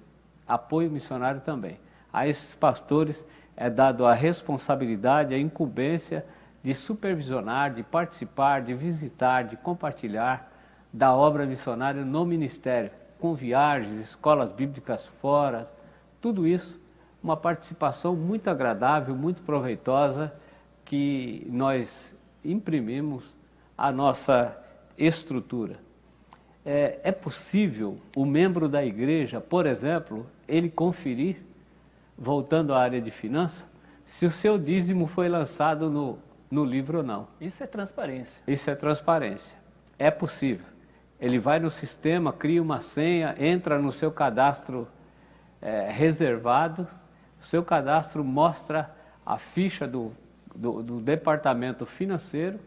Apoio missionário também. A esses pastores é dado a responsabilidade, a incumbência de supervisionar, de participar, de visitar, de compartilhar da obra missionária no ministério, com viagens, escolas bíblicas fora, tudo isso, uma participação muito agradável, muito proveitosa, que nós imprimimos à nossa estrutura. É possível o membro da igreja, por exemplo, ele conferir, voltando à área de finanças, se o seu dízimo foi lançado no livro ou não. Isso é transparência. Isso é transparência. É possível. Ele vai no sistema, cria uma senha, entra no seu cadastro reservado, o seu cadastro mostra a ficha do departamento financeiro,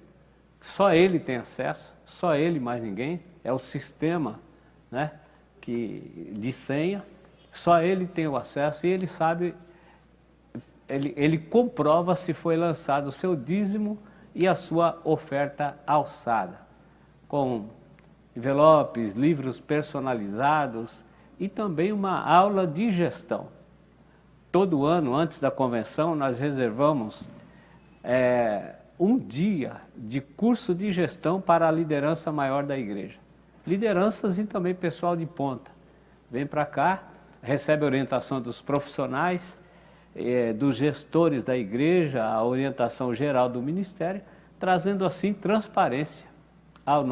só ele tem acesso, só ele, mais ninguém, é o sistema, né, de senha, só ele tem o acesso e ele sabe, ele comprova se foi lançado o seu dízimo e a sua oferta alçada, com envelopes, livros personalizados e também uma aula de gestão. Todo ano, antes da convenção, nós reservamos um dia de curso de gestão para a liderança maior da igreja. Lideranças e também pessoal de ponta. Vem para cá, recebe a orientação dos profissionais, dos gestores da igreja, a orientação geral do ministério, trazendo assim transparência à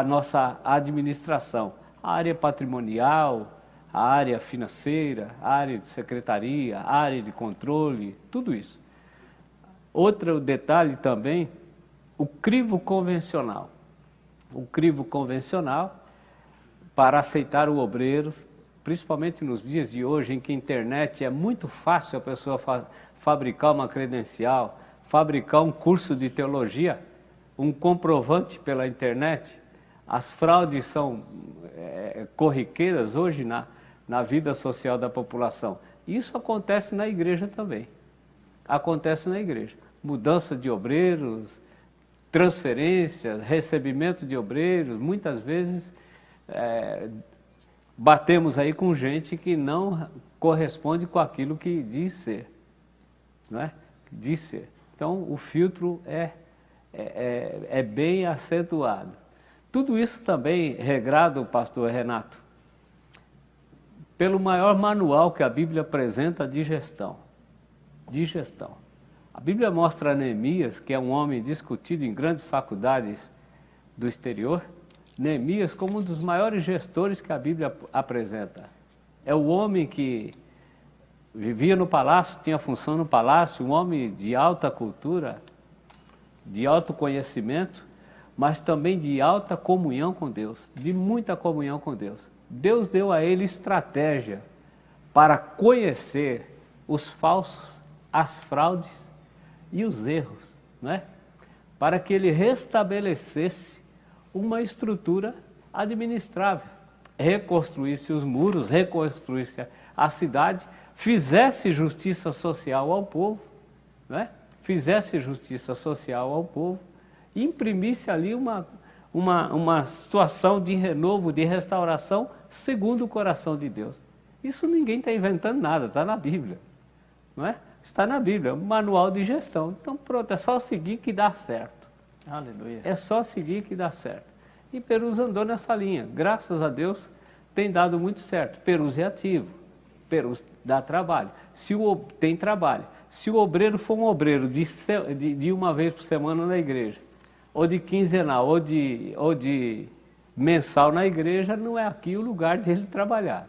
nossa administração. A área patrimonial, a área financeira, a área de secretaria, a área de controle, tudo isso. Outro detalhe também, o crivo convencional. O crivo convencional, para aceitar o obreiro, principalmente nos dias de hoje, em que a internet é muito fácil a pessoa fabricar uma credencial, fabricar um curso de teologia, um comprovante pela internet. As fraudes são corriqueiras hoje na vida social da população. Isso acontece na igreja também. Acontece na igreja. Mudança de obreiros, transferências, recebimento de obreiros, muitas vezes batemos aí com gente que não corresponde com aquilo que diz ser, não é? Diz ser. Então, o filtro é bem acentuado. Tudo isso também regrado, pastor Renato, pelo maior manual que a Bíblia apresenta de gestão. De gestão. A Bíblia mostra a Neemias, que é um homem discutido em grandes faculdades do exterior, Neemias como um dos maiores gestores que a Bíblia apresenta. É o homem que vivia no palácio, tinha função no palácio, um homem de alta cultura, de alto conhecimento, mas também de alta comunhão com Deus, de muita comunhão com Deus. Deus deu a ele estratégia para conhecer os falsos, as fraudes e os erros, não é? Para que ele restabelecesse uma estrutura administrável, reconstruísse os muros, reconstruísse a cidade, fizesse justiça social ao povo, não é? Fizesse justiça social ao povo, e imprimisse ali uma situação de renovo, de restauração, segundo o coração de Deus. Isso ninguém está inventando nada, está na Bíblia, não é? Está na Bíblia, um manual de gestão. Então pronto, é só seguir que dá certo. Aleluia. É só seguir que dá certo. E Perus andou nessa linha, graças a Deus tem dado muito certo. Perus é ativo, Perus dá trabalho, tem trabalho. Se o obreiro for um obreiro de uma vez por semana na igreja, ou de quinzenal, ou de mensal na igreja, não é aqui o lugar dele trabalhar.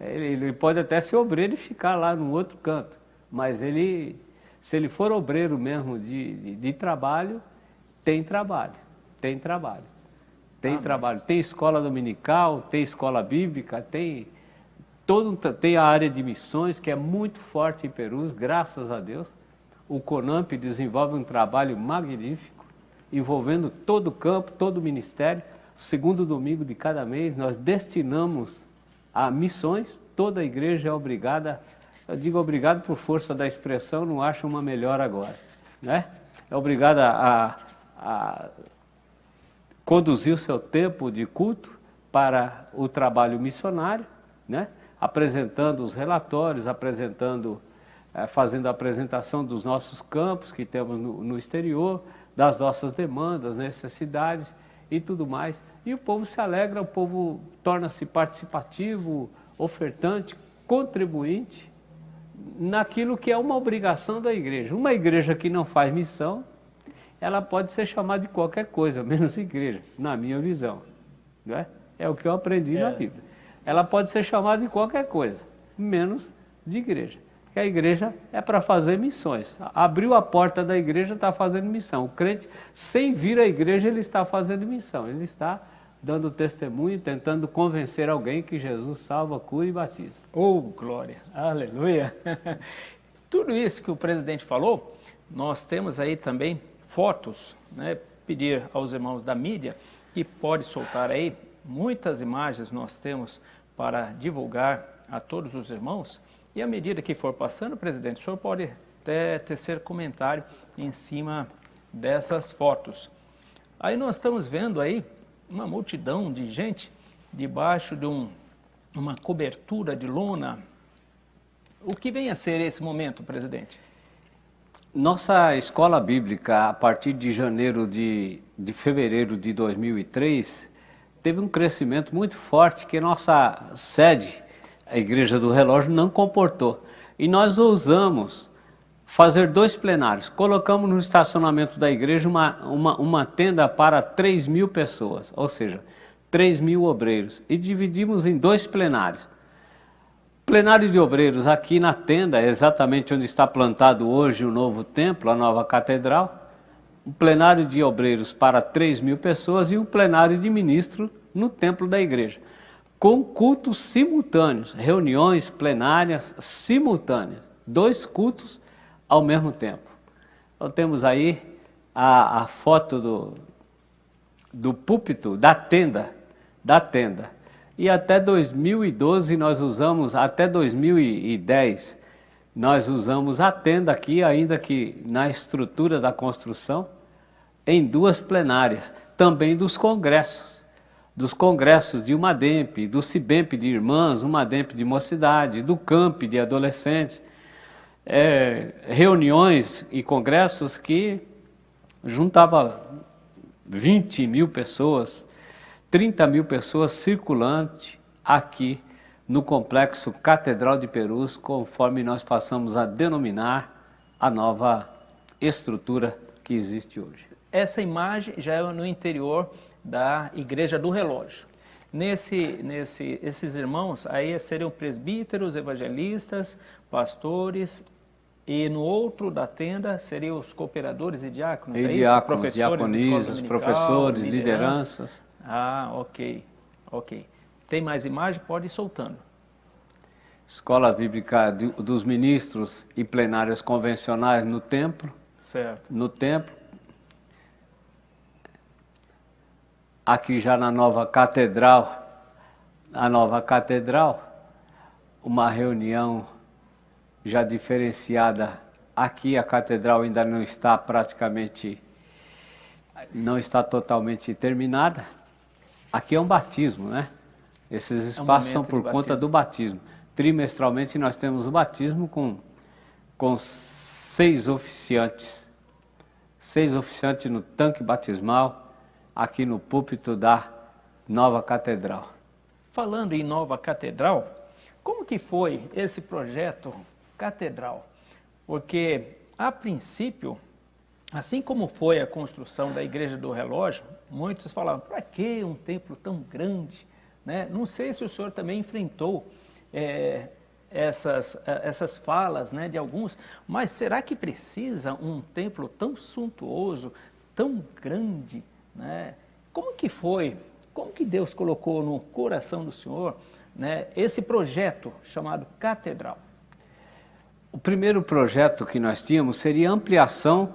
Ele pode até ser obreiro e ficar lá no outro canto, mas ele Se ele for obreiro mesmo de trabalho, tem trabalho, tem trabalho. Tem trabalho, tem escola dominical, tem escola bíblica, tem a área de missões que é muito forte em Perus, graças a Deus. O CONAMP desenvolve um trabalho magnífico, envolvendo todo o campo, todo o ministério. O segundo domingo de cada mês nós destinamos a missões, toda a igreja é obrigada, eu digo obrigado por força da expressão, não acho uma melhor agora, né? É obrigada a conduzir o seu tempo de culto para o trabalho missionário, né? Apresentando os relatórios, fazendo a apresentação dos nossos campos que temos no exterior, das nossas demandas, necessidades e tudo mais. E o povo se alegra, o povo torna-se participativo, ofertante, contribuinte naquilo que é uma obrigação da igreja. Uma igreja que não faz missão, ela pode ser chamada de qualquer coisa, menos igreja, na minha visão. Não é? É o que eu aprendi na Bíblia. Ela pode ser chamada de qualquer coisa, menos de igreja. Porque a igreja é para fazer missões. Abriu a porta da igreja, está fazendo missão. O crente, sem vir à igreja, ele está fazendo missão. Ele está dando testemunho, tentando convencer alguém que Jesus salva, cura e batiza. Oh, glória! Aleluia! Tudo isso que o presidente falou, nós temos aí também fotos, né? Pedir aos irmãos da mídia que pode soltar aí muitas imagens nós temos para divulgar a todos os irmãos. E à medida que for passando, presidente, o senhor pode até tecer comentário em cima dessas fotos. Aí nós estamos vendo aí uma multidão de gente debaixo de uma cobertura de lona. O que vem a ser esse momento, presidente? Nossa escola bíblica, a partir de fevereiro de 2003, teve um crescimento muito forte que nossa sede, a Igreja do Relógio, não comportou. E nós ousamos fazer 2 plenários. Colocamos no estacionamento da igreja uma tenda para 3.000 pessoas, ou seja, 3.000 obreiros. E dividimos em 2 plenários. Plenário de obreiros aqui na tenda, exatamente onde está plantado hoje o novo templo, a nova catedral. Um plenário de obreiros para 3.000 pessoas e um plenário de ministro no templo da igreja. Com cultos simultâneos, reuniões plenárias simultâneas, 2 cultos ao mesmo tempo. Então temos aí a foto do púlpito, da tenda. E até 2012 nós usamos, até 2010, nós usamos a tenda aqui, ainda que na estrutura da construção, em 2 plenárias, também dos congressos de Umademp, do Cibemp de irmãs, Umademp de mocidade, do Camp de adolescentes, reuniões e congressos que juntava 20.000 pessoas, 30.000 pessoas circulante aqui no Complexo Catedral de Perus, conforme nós passamos a denominar a nova estrutura que existe hoje. Essa imagem já é no interior da Igreja do Relógio. Esses irmãos aí seriam presbíteros, evangelistas, pastores, e no outro da tenda seriam os cooperadores e diáconos, e diáconos, diaconisas, professores, lideranças. Ah, ok. Tem mais imagem? Pode ir soltando. Escola Bíblica dos ministros e plenárias convencionais no templo. Certo. No templo. Aqui já na nova catedral, uma reunião já diferenciada. Aqui a catedral ainda não está totalmente terminada. Aqui é um batismo, né? Esses espaços são por conta do batismo. Trimestralmente nós temos o batismo com 6 oficiantes. 6 oficiantes no tanque batismal, aqui no púlpito da nova catedral. Falando em nova catedral, como que foi esse projeto catedral? Porque, a princípio, assim como foi a construção da Igreja do Relógio, muitos falavam, para que um templo tão grande? Né? Não sei se o senhor também enfrentou essas falas, né, de alguns, mas será que precisa um templo tão suntuoso, tão grande, né? Como que foi? Como que Deus colocou no coração do senhor, né, esse projeto chamado Catedral? O primeiro projeto que nós tínhamos seria a ampliação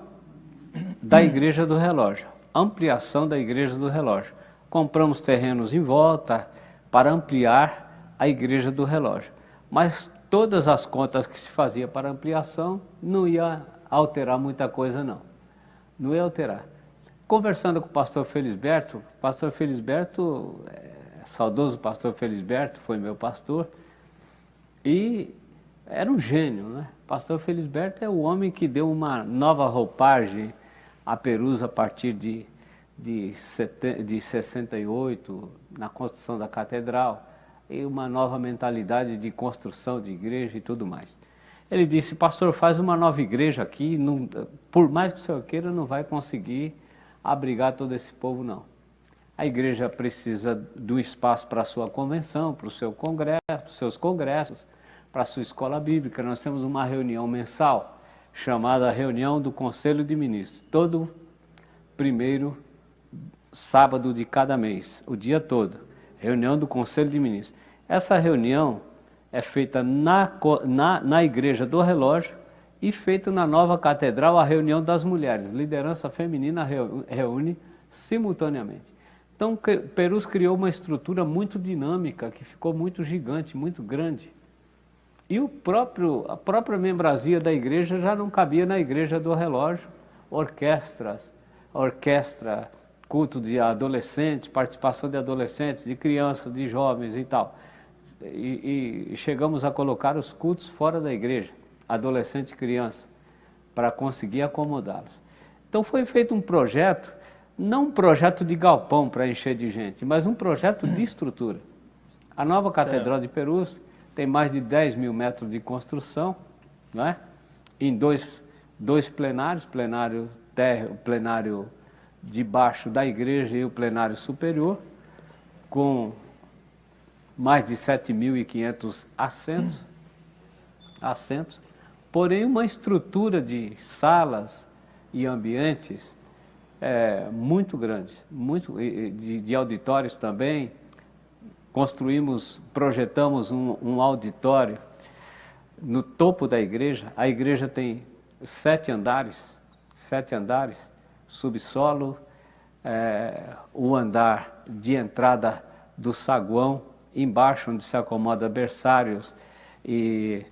da Igreja do Relógio. Ampliação da Igreja do Relógio. Compramos terrenos em volta para ampliar a Igreja do Relógio. Mas todas as contas que se fazia para ampliação não ia alterar muita coisa, não. Não ia alterar. Conversando com o pastor Felisberto, saudoso pastor Felisberto, foi meu pastor, e era um gênio, né? Pastor Felisberto é o homem que deu uma nova roupagem a Perus a partir de 68, na construção da catedral, e uma nova mentalidade de construção de igreja e tudo mais. Ele disse: pastor, faz uma nova igreja aqui, não, por mais que o senhor queira, não vai conseguir abrigar todo esse povo, não. A igreja precisa de um espaço para a sua convenção, para o seu congresso, para os seus congressos, para a sua escola bíblica. Nós temos uma reunião mensal, chamada Reunião do Conselho de Ministros, todo primeiro sábado de cada mês, o dia todo, reunião do Conselho de Ministros. Essa reunião é feita na Igreja do Relógio e feita na nova catedral, a reunião das mulheres. Liderança feminina reúne simultaneamente. Então, Perus criou uma estrutura muito dinâmica, que ficou muito gigante, muito grande. E a própria membresia da igreja já não cabia na Igreja do Relógio. Orquestra, culto de adolescentes, participação de adolescentes, de crianças, de jovens e tal. E chegamos a colocar os cultos fora da igreja, adolescente e criança, para conseguir acomodá-los. Então foi feito um projeto, não um projeto de galpão para encher de gente, mas um projeto de estrutura. A nova Catedral de Perus tem mais de 10 mil metros de construção, não é? Em dois plenários, plenário debaixo da igreja e o plenário superior, com mais de 7.500 assentos, porém uma estrutura de salas e ambientes muito grande, de auditórios também. Projetamos um auditório no topo da igreja. A igreja tem 7 andares, subsolo, o andar de entrada do saguão, embaixo onde se acomoda berçários e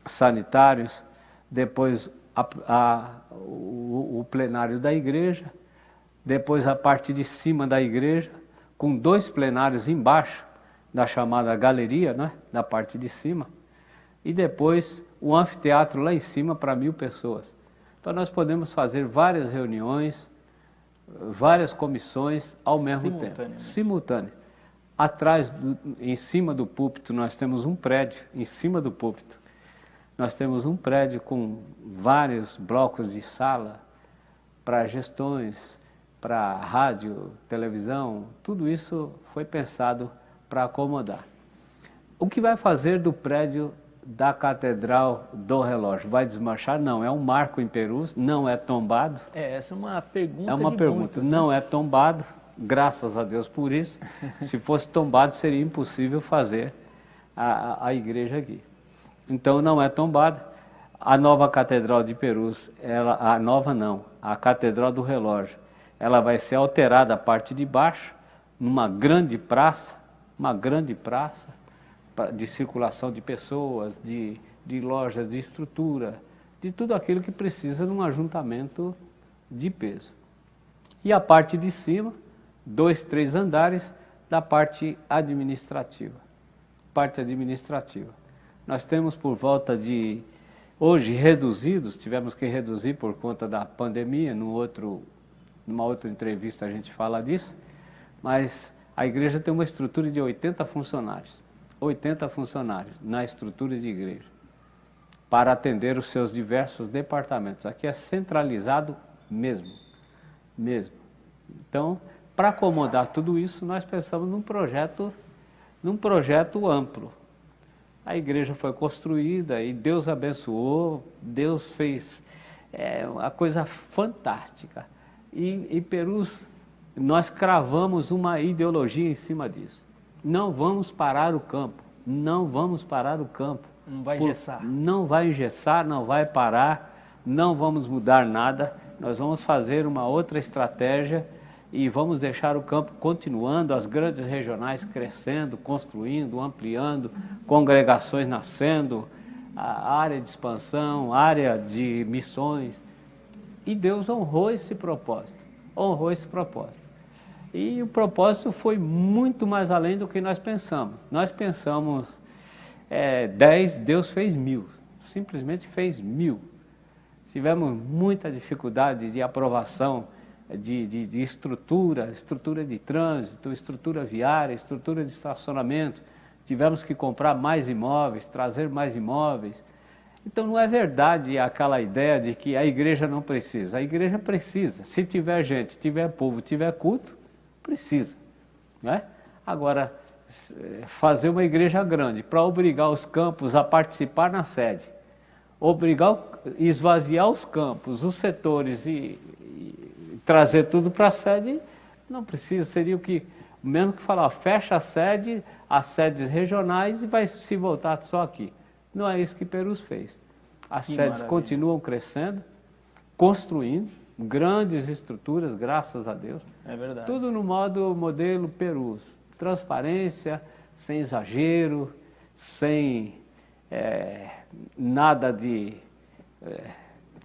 sanitários, depois o plenário da igreja, depois a parte de cima da igreja, com 2 plenários embaixo, da chamada galeria, né, da parte de cima, e depois o anfiteatro lá em cima para 1.000 pessoas. Então nós podemos fazer várias reuniões, várias comissões ao mesmo tempo, simultâneo. Atrás, em cima do púlpito, nós temos um prédio, em cima do púlpito. Nós temos um prédio com vários blocos de sala para gestões, para rádio, televisão, tudo isso foi pensado para acomodar. O que vai fazer do prédio da Catedral do Relógio? Vai desmanchar? Não, é um marco em Perus, não é tombado. Essa é uma pergunta. É uma pergunta, muitos, né? Não é tombado, graças a Deus por isso. Se fosse tombado, seria impossível fazer a igreja aqui. Então não é tombado. A nova Catedral de Perus, a Catedral do Relógio, ela vai ser alterada a parte de baixo, numa grande praça, de circulação de pessoas, de lojas, de estrutura, de tudo aquilo que precisa de um ajuntamento de peso. E a parte de cima, 2, 3 andares da parte administrativa. Nós temos por volta de, hoje reduzidos, tivemos que reduzir por conta da pandemia, numa outra entrevista a gente fala disso, mas a igreja tem uma estrutura de 80 funcionários na estrutura de igreja, para atender os seus diversos departamentos. Aqui é centralizado mesmo. Então, para acomodar tudo isso, nós pensamos num projeto amplo. A igreja foi construída e Deus abençoou, Deus fez uma coisa fantástica. E em Perus, nós cravamos uma ideologia em cima disso. Não vamos parar o campo, não vamos parar o campo. Não vai engessar. Não vai engessar, não vai parar, não vamos mudar nada. Nós vamos fazer uma outra estratégia e vamos deixar o campo continuando, as grandes regionais crescendo, construindo, ampliando, congregações nascendo, a área de expansão, área de missões. E Deus honrou esse propósito, honrou esse propósito. E o propósito foi muito mais além do que nós pensamos. Nós pensamos 10, Deus fez 1000, simplesmente fez 1000. Tivemos muita dificuldade de aprovação de estrutura de trânsito, estrutura viária, estrutura de estacionamento. Tivemos que comprar mais imóveis, trazer mais imóveis. Então não é verdade aquela ideia de que a igreja não precisa. A igreja precisa. Se tiver gente, tiver povo, tiver culto, precisa. Não é? Agora, fazer uma igreja grande para obrigar os campos a participar na sede, esvaziar os campos, os setores e trazer tudo para a sede, não precisa. Seria o mesmo que falar, fecha a sede, as sedes regionais e vai se voltar só aqui. Não é isso que Perus fez. As sedes continuam crescendo, construindo grandes estruturas, graças a Deus. É verdade. Tudo no modelo Perus. Transparência, sem exagero, sem nada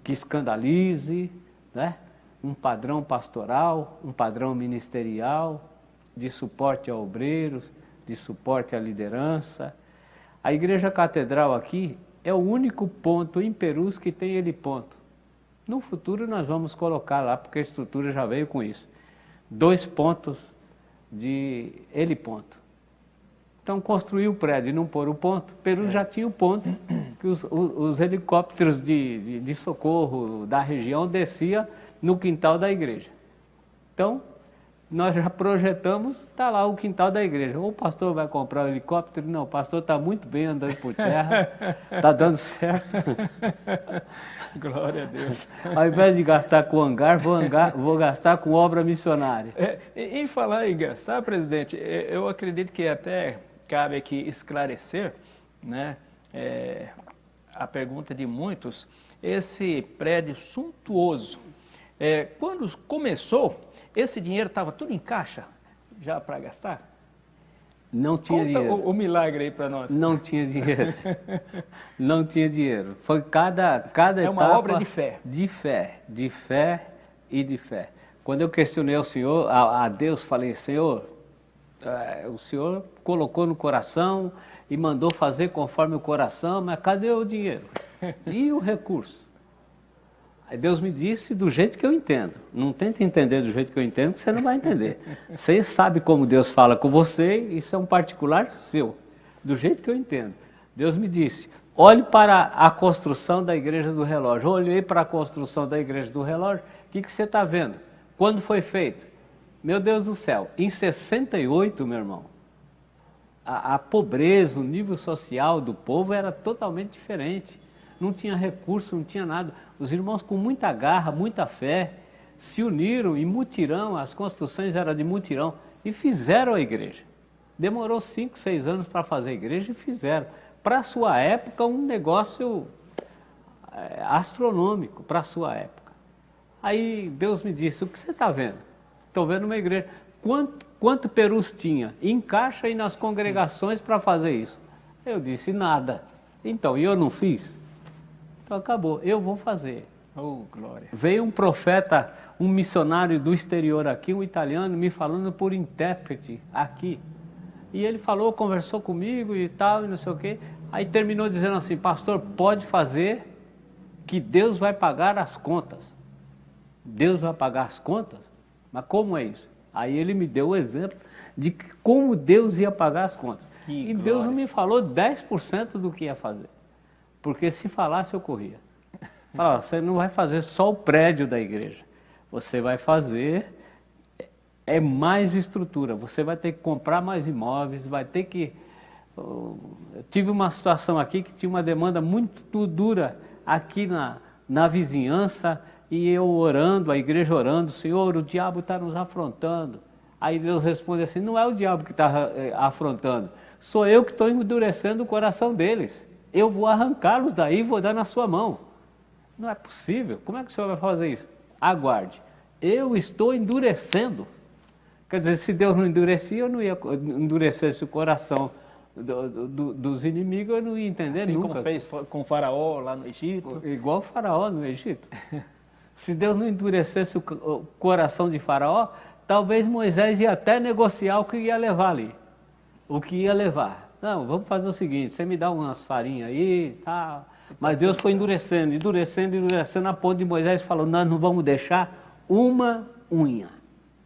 que escandalize, né? Um padrão pastoral, um padrão ministerial, de suporte a obreiros, de suporte à liderança. A Igreja Catedral aqui é o único ponto em Perus que tem heliponto. No futuro nós vamos colocar lá, porque a estrutura já veio com isso. 2 pontos de heliponto. Então, construir o prédio e não pôr o ponto, Perus já tinha o ponto, que os helicópteros de socorro da região desciam no quintal da igreja. Então, nós já projetamos, está lá o quintal da igreja. Ou o pastor vai comprar o helicóptero? Não, o pastor está muito bem andando por terra, está dando certo. Glória a Deus. Ao invés de gastar com hangar, vou gastar com obra missionária. Em falar em gastar, presidente, eu acredito que até cabe aqui esclarecer, né, a pergunta de muitos, esse prédio suntuoso. Quando começou, esse dinheiro estava tudo em caixa já para gastar? Não tinha dinheiro. O milagre aí para nós. Não tinha dinheiro. Não tinha dinheiro. Foi cada etapa. É uma obra de fé. De fé e de fé. Quando eu questionei ao Senhor, a Deus, falei, Senhor, o Senhor colocou no coração e mandou fazer conforme o coração, mas cadê o dinheiro? E o recurso? Aí Deus me disse do jeito que eu entendo. Não tenta entender do jeito que eu entendo, que você não vai entender. Você sabe como Deus fala com você, isso é um particular seu. Do jeito que eu entendo. Deus me disse, olhe para a construção da igreja do relógio. Eu olhei para a construção da igreja do relógio, o que você está vendo? Quando foi feito? Meu Deus do céu, em 68, meu irmão, a pobreza, o nível social do povo era totalmente diferente. Não tinha recurso, não tinha nada. Os irmãos com muita garra, muita fé, se uniram em mutirão, as construções eram de mutirão, e fizeram a igreja. Demorou 5, 6 anos para fazer a igreja e fizeram. Para a sua época, um negócio astronômico, para a sua época. Aí Deus me disse, o que você está vendo? Estou vendo uma igreja. Quanto Perus tinha em caixa e nas congregações para fazer isso? Eu disse, nada. Então, e eu não fiz? Então acabou, eu vou fazer. Oh, glória. Veio um profeta, um missionário do exterior aqui, um italiano, me falando por intérprete aqui. E ele falou, conversou comigo e tal, e não sei o quê. Aí terminou dizendo assim, pastor, pode fazer que Deus vai pagar as contas. Deus vai pagar as contas? Mas como é isso? Aí ele me deu o exemplo de como Deus ia pagar as contas. E Deus não me falou 10% do que ia fazer. Porque se falasse, eu corria. Falava, você não vai fazer só o prédio da igreja. Você vai fazer mais estrutura. Você vai ter que comprar mais imóveis, vai ter que eu tive uma situação aqui que tinha uma demanda muito dura aqui na vizinhança, e eu orando, a igreja orando, Senhor, o diabo está nos afrontando. Aí Deus responde assim, não é o diabo que está afrontando, sou eu que estou endurecendo o coração deles. Eu vou arrancá-los daí e vou dar na sua mão. Não é possível, como é que o Senhor vai fazer isso? Aguarde, eu estou endurecendo. Quer dizer, se Deus não endurecia, eu não ia endurecer o coração dos inimigos, eu não ia entender assim nunca. Como fez com o faraó lá no Egito. Igual o faraó no Egito. Se Deus não endurecesse o coração de faraó, talvez Moisés ia até negociar o que ia levar ali. O que ia levar. Não, vamos fazer o seguinte, você me dá umas farinhas aí, tá. Mas Deus foi endurecendo, endurecendo, endurecendo, a ponto de Moisés falou, nós não vamos deixar uma unha.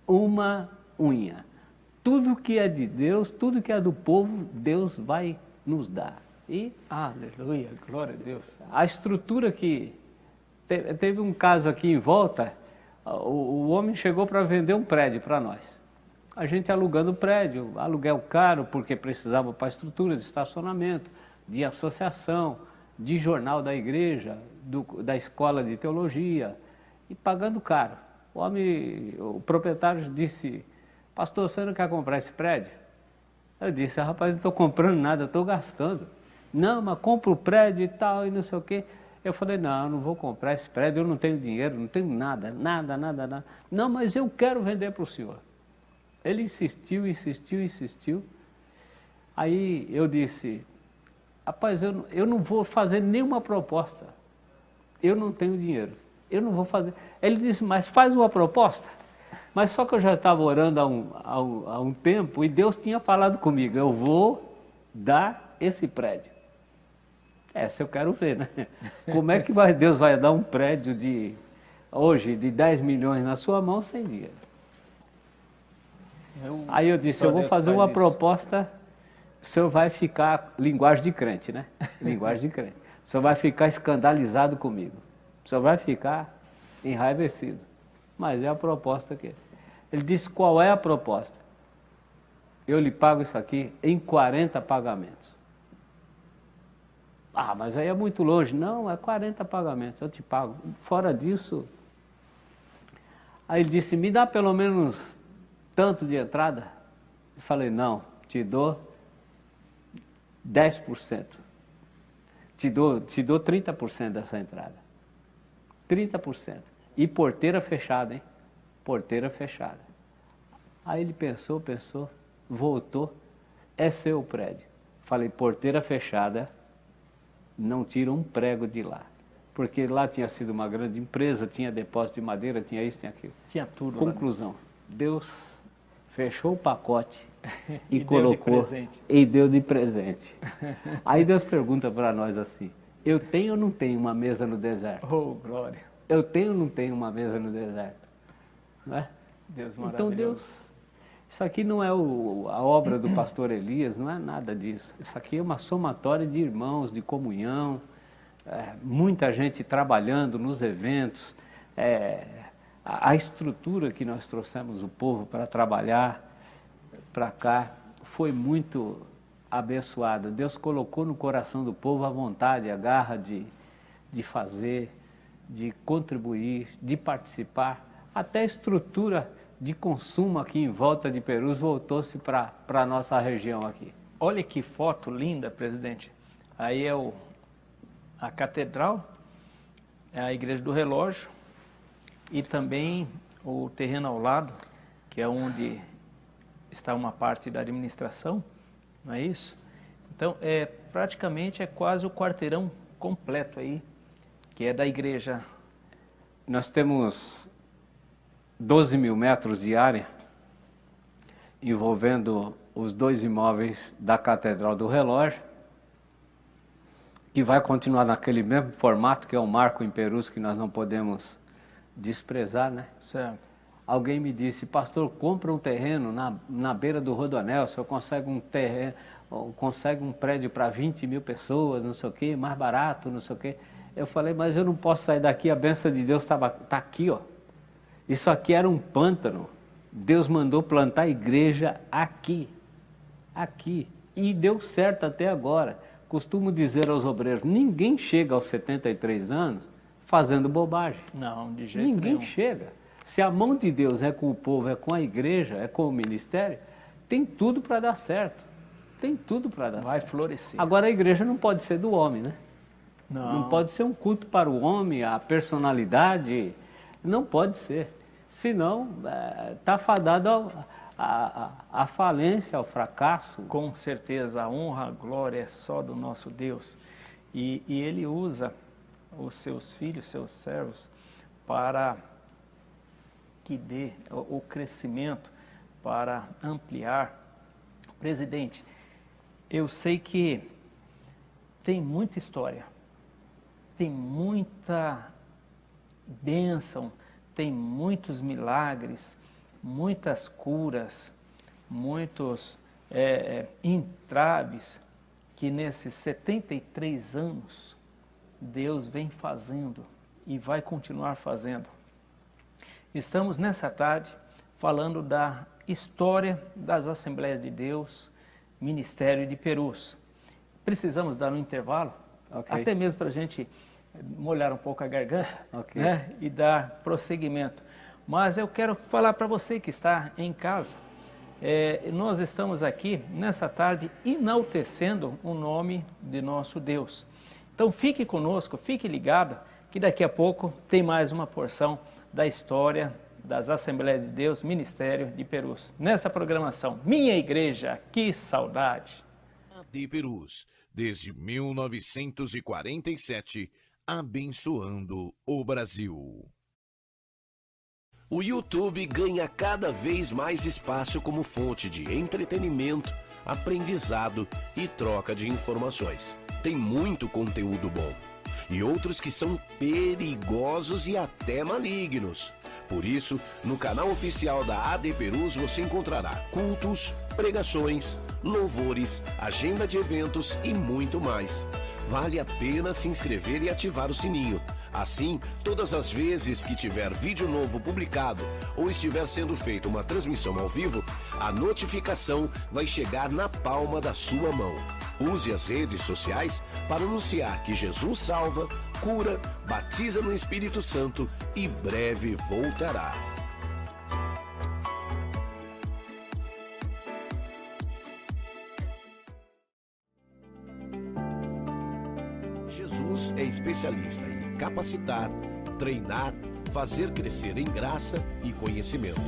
Uma unha. Tudo que é de Deus, tudo que é do povo, Deus vai nos dar. E, aleluia, glória a Deus. A estrutura que... Teve um caso aqui em volta, o homem chegou para vender um prédio para nós. A gente alugando o prédio, aluguel caro, porque precisava para estrutura de estacionamento, de associação, de jornal da igreja, da escola de teologia, e pagando caro. O proprietário disse, pastor, você não quer comprar esse prédio? Eu disse, rapaz, não estou comprando nada, estou gastando. Não, mas compra o prédio e tal, e não sei o quê. Eu falei, não, eu não vou comprar esse prédio, eu não tenho dinheiro, não tenho nada. Não, mas eu quero vender para o senhor. Ele insistiu. Aí eu disse, rapaz, eu não vou fazer nenhuma proposta. Eu não tenho dinheiro, eu não vou fazer. Ele disse, mas faz uma proposta. Mas só que eu já estava orando há um tempo e Deus tinha falado comigo, eu vou dar esse prédio. Essa eu quero ver, né? Como é que Deus vai dar um prédio hoje de 10 milhões na sua mão sem dinheiro? Aí eu disse, eu vou fazer uma proposta, o senhor vai ficar, linguagem de crente, né? Linguagem de crente. O senhor vai ficar escandalizado comigo. O senhor vai ficar enraivecido. Mas é a proposta que... Ele disse, qual é a proposta? Eu lhe pago isso aqui em 40 pagamentos. Mas aí é muito longe. Não, é 40 pagamentos, eu te pago. Fora disso... Aí ele disse, me dá pelo menos tanto de entrada? Eu falei, não, te dou 10%. Te dou 30% dessa entrada. 30%. E porteira fechada, hein? Porteira fechada. Aí ele pensou, voltou. É seu prédio. Falei, porteira fechada, não tira um prego de lá. Porque lá tinha sido uma grande empresa, tinha depósito de madeira, tinha isso, tinha aquilo. Tinha tudo. Conclusão, lá. Deus fechou o pacote e colocou e deu de presente. Aí Deus pergunta para nós assim, eu tenho ou não tenho uma mesa no deserto? Oh, glória. Eu tenho ou não tenho uma mesa no deserto? Não é? Deus maravilhoso. Então Deus, isso aqui não é a obra do pastor Elias, não é nada disso. Isso aqui é uma somatória de irmãos, de comunhão, muita gente trabalhando nos eventos, a estrutura que nós trouxemos o povo para trabalhar para cá foi muito abençoada. Deus colocou no coração do povo a vontade, a garra de fazer, de contribuir, de participar. Até a estrutura de consumo aqui em volta de Perus voltou-se para a nossa região aqui. Olha que foto linda, presidente. Aí é a catedral, é a igreja do relógio e também o terreno ao lado, que é onde está uma parte da administração, não é isso? Então, praticamente é quase o quarteirão completo aí, que é da igreja. Nós temos 12 mil metros de área, envolvendo os 2 imóveis da Catedral do Relógio, que vai continuar naquele mesmo formato, que é um marco em Perus, que nós não podemos desprezar, né? Certo. Alguém me disse, pastor, compra um terreno na beira do Rodoanel, o senhor consegue um terreno, consegue um prédio para 20 mil pessoas, não sei o quê, mais barato, não sei o quê. Eu falei, mas eu não posso sair daqui, a bênção de Deus está aqui, ó. Isso aqui era um pântano. Deus mandou plantar a igreja aqui. Aqui. E deu certo até agora. Costumo dizer aos obreiros, ninguém chega aos 73 anos fazendo bobagem. Não, de jeito Ninguém nenhum. chega. Se a mão de Deus é com o povo, é com a igreja, é com o ministério, tem tudo para dar certo. Tem tudo para dar Vai certo. florescer. Agora a igreja não pode ser do homem, né? Não. Não pode ser um culto para o homem, a personalidade, não pode ser. Senão, está fadado à falência, ao fracasso. Com certeza, a honra, a glória é só do nosso Deus. E Ele usa os seus filhos, seus servos, para que dê o crescimento, para ampliar. Presidente, eu sei que tem muita história, tem muita bênção, tem muitos milagres, muitas curas, muitos entraves que nesses 73 anos Deus vem fazendo e vai continuar fazendo. Estamos nessa tarde falando da história das Assembleias de Deus, Ministério de Perus. Precisamos dar um intervalo, até mesmo para a gente molhar um pouco a garganta, né, e dar prosseguimento. Mas eu quero falar para você que está em casa, nós estamos aqui nessa tarde enaltecendo o nome de nosso Deus. Então fique conosco, fique ligado, que daqui a pouco tem mais uma porção da história das Assembleias de Deus, Ministério de Perus. Nessa programação, Minha Igreja, que saudade! AD Perus, desde 1947, abençoando o Brasil. O YouTube ganha cada vez mais espaço como fonte de entretenimento, aprendizado e troca de informações. Tem muito conteúdo bom e outros que são perigosos e até malignos. Por isso, no canal oficial da AD Perus você encontrará cultos, pregações, louvores, agenda de eventos e muito mais. Vale a pena se inscrever e ativar o sininho. Assim, todas as vezes que tiver vídeo novo publicado ou estiver sendo feita uma transmissão ao vivo, a notificação vai chegar na palma da sua mão. Use as redes sociais para anunciar que Jesus salva, cura, batiza no Espírito Santo e breve voltará. Jesus é especialista em capacitar, treinar, fazer crescer em graça e conhecimento.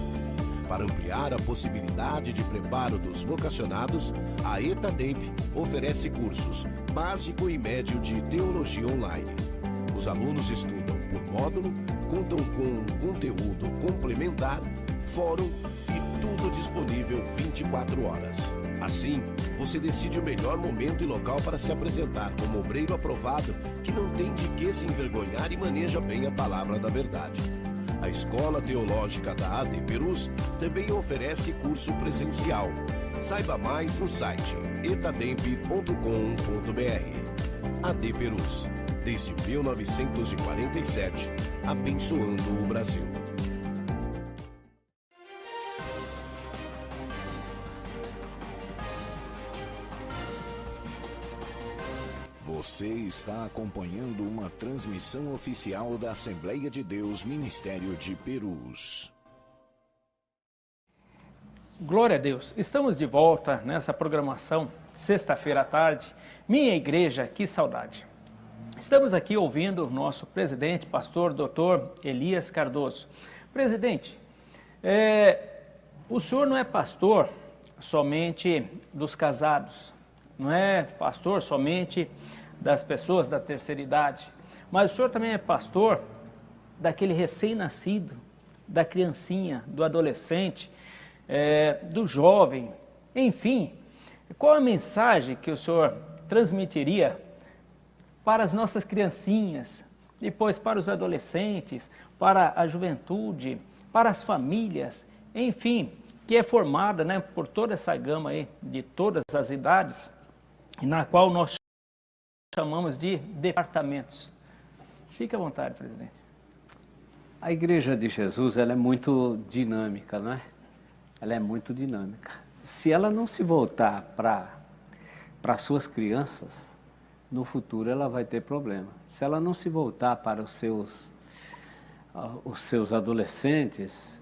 Para ampliar a possibilidade de preparo dos vocacionados, a ETADEMP oferece cursos básico e médio de teologia online. Os alunos estudam por módulo, contam com conteúdo complementar, fórum e tudo disponível 24 horas. Assim, você decide o melhor momento e local para se apresentar como obreiro aprovado que não tem de que se envergonhar e maneja bem a palavra da verdade. A Escola Teológica da AD Perus também oferece curso presencial. Saiba mais no site etademp.com.br. AD Perus, desde 1947, abençoando o Brasil. Você está acompanhando uma transmissão oficial da Assembleia de Deus Ministério de Perus. Glória a Deus! Estamos de volta nessa programação, sexta-feira à tarde. Minha Igreja, que saudade! Estamos aqui ouvindo o nosso presidente, pastor Dr. Elias Cardoso. Presidente, o senhor não é pastor somente dos casados, não é pastor somente das pessoas da terceira idade, mas o senhor também é pastor daquele recém-nascido, da criancinha, do adolescente, do jovem, enfim. Qual a mensagem que o senhor transmitiria para as nossas criancinhas, depois para os adolescentes, para a juventude, para as famílias, enfim, que é formada, né, por toda essa gama aí de todas as idades, na qual nós chamamos de departamentos. Fique à vontade, presidente. A Igreja de Jesus, ela é muito dinâmica, não é? Ela é muito dinâmica. Se ela não se voltar para para suas crianças, no futuro ela vai ter problema. Se ela não se voltar para os seus adolescentes,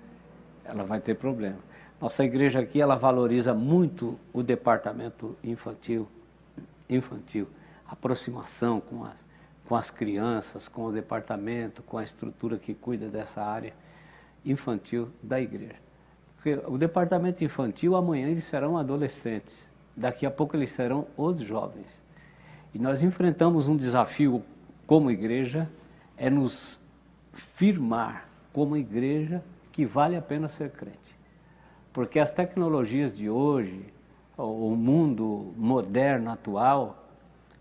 ela vai ter problema. Nossa igreja aqui, ela valoriza muito o departamento infantil, a aproximação com as crianças, com o departamento, com a estrutura que cuida dessa área infantil da igreja. Porque o departamento infantil, amanhã eles serão adolescentes, daqui a pouco eles serão os jovens. E nós enfrentamos um desafio como igreja, é nos firmar como igreja que vale a pena ser crente. Porque as tecnologias de hoje, o mundo moderno atual,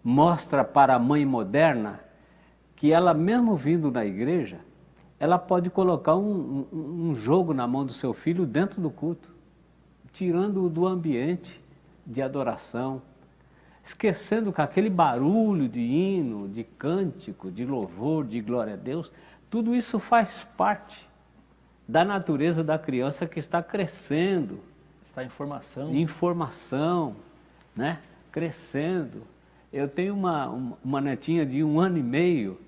mostra para a mãe moderna que ela, mesmo vindo na igreja, ela pode colocar um jogo na mão do seu filho dentro do culto, tirando-o do ambiente de adoração, esquecendo que aquele barulho de hino, de cântico, de louvor, de glória a Deus, tudo isso faz parte da natureza da criança que está crescendo. Está em formação. Em formação, né? Crescendo. Eu tenho uma netinha de 1 ano e meio,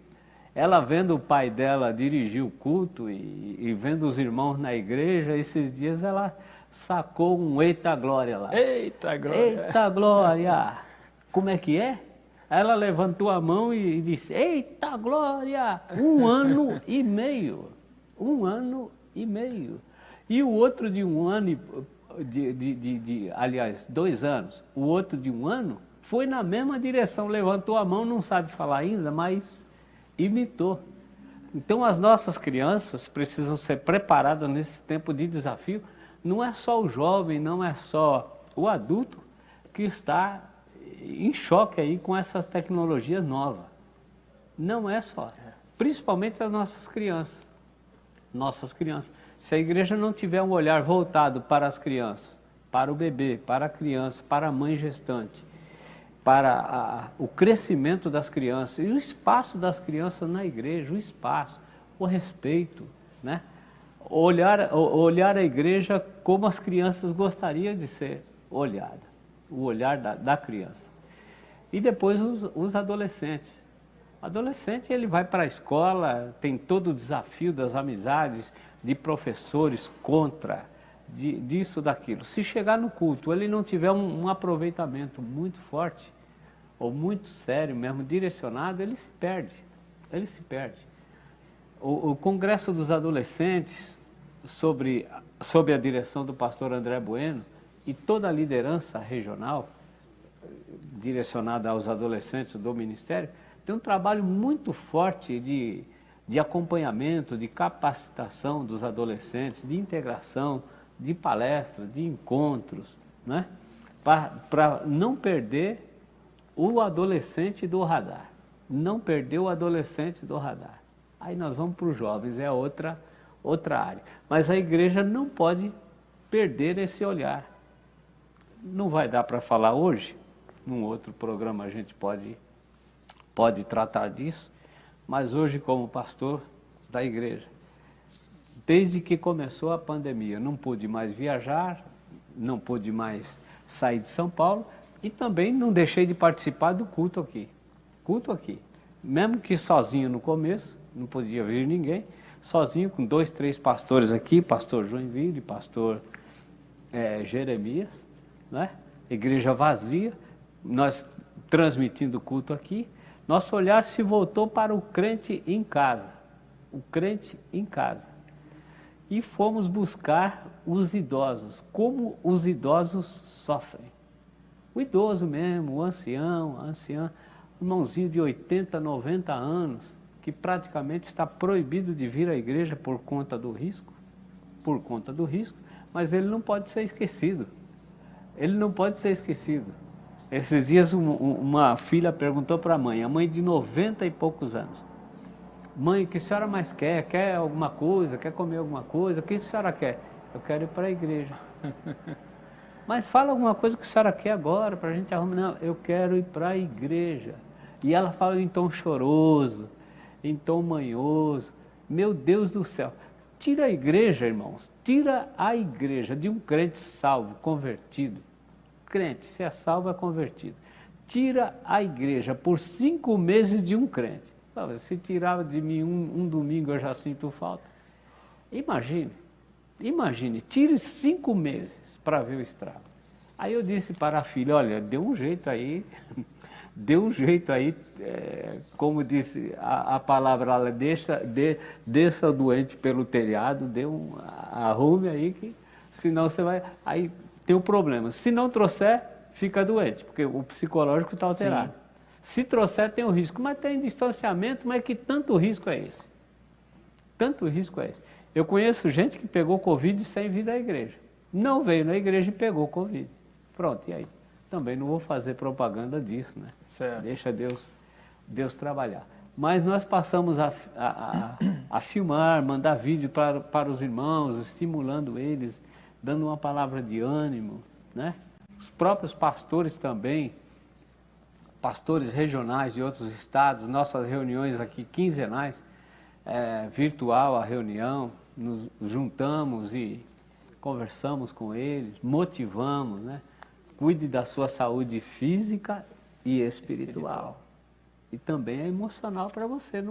ela vendo o pai dela dirigir o culto e vendo os irmãos na igreja, esses dias ela sacou um eita glória lá. Eita glória! Eita glória! Como é que é? Ela levantou a mão e disse, eita glória! 1 ano e meio. 1 ano e meio. E o outro de 1 ano, aliás, 2 anos, o outro de 1 ano, foi na mesma direção, levantou a mão, não sabe falar ainda, mas imitou. Então as nossas crianças precisam ser preparadas nesse tempo de desafio. Não é só o jovem, não é só o adulto que está em choque aí com essas tecnologias novas. Não é só, principalmente as nossas crianças. Nossas crianças. Se a igreja não tiver um olhar voltado para as crianças, para o bebê, para a criança, para a mãe gestante, para o crescimento das crianças e o espaço das crianças na igreja, o espaço, o respeito, né? Olhar a igreja como as crianças gostariam de ser olhada, o olhar da criança. E depois os adolescentes. O adolescente, ele vai para a escola, tem todo o desafio das amizades, de professores contra, disso, daquilo. Se chegar no culto, ele não tiver um aproveitamento muito forte, ou muito sério mesmo, direcionado, ele se perde. Ele se perde. O Congresso dos Adolescentes, sob a direção do pastor André Bueno, e toda a liderança regional, direcionada aos adolescentes do Ministério, tem um trabalho muito forte de acompanhamento, de capacitação dos adolescentes, de integração, de palestras, de encontros, né? Para não perder o adolescente do radar. Não perder o adolescente do radar. Aí nós vamos para os jovens, é outra área. Mas a igreja não pode perder esse olhar. Não vai dar para falar hoje, num outro programa a gente pode tratar disso, mas hoje como pastor da igreja, desde que começou a pandemia, não pude mais viajar, não pude mais sair de São Paulo e também não deixei de participar do culto aqui. Culto aqui. Mesmo que sozinho no começo, não podia vir ninguém, sozinho com 2, 3 pastores aqui, pastor Joinville, pastor Jeremias, né? Igreja vazia, nós transmitindo o culto aqui, nosso olhar se voltou para o crente em casa, o crente em casa. E fomos buscar os idosos, como os idosos sofrem. O idoso mesmo, o ancião, a anciã, irmãozinho de 80, 90 anos, que praticamente está proibido de vir à igreja por conta do risco, mas ele não pode ser esquecido. Ele não pode ser esquecido. Esses dias uma filha perguntou para a mãe de 90 e poucos anos, mãe, o que a senhora mais quer? Quer alguma coisa? Quer comer alguma coisa? O que a senhora quer? Eu quero ir para a igreja. Mas fala alguma coisa que a senhora quer agora para a gente arrumar. Não, eu quero ir para a igreja. E ela fala em tom choroso, em tom manhoso. Meu Deus do céu. Tira a igreja, irmãos. Tira a igreja de um crente salvo, convertido. Crente, se é salvo, é convertido. tira a igreja por 5 meses de um crente. Se tirava de mim um domingo, eu já sinto falta. Imagine, tire 5 meses para ver o estrago. Aí eu disse para a filha, olha, dê um jeito aí, como disse a palavra lá, desça o doente pelo telhado, arrume aí, que senão você vai, aí tem um problema. Se não trouxer, fica doente, porque o psicológico está alterado. Sim. Se trouxer, tem o risco, mas tem distanciamento, mas que tanto risco é esse? Tanto risco é esse? Eu conheço gente que pegou Covid sem vir da igreja. Não veio na igreja e pegou Covid. Pronto, e aí? Também não vou fazer propaganda disso, né? Certo. Deixa Deus trabalhar. Mas nós passamos a filmar, mandar vídeo para os irmãos, estimulando eles, dando uma palavra de ânimo, né? Os próprios pastores também, pastores regionais de outros estados, nossas reuniões aqui quinzenais, virtual a reunião, nos juntamos e conversamos com eles, motivamos, né? Cuide da sua saúde física e espiritual. E também é emocional para você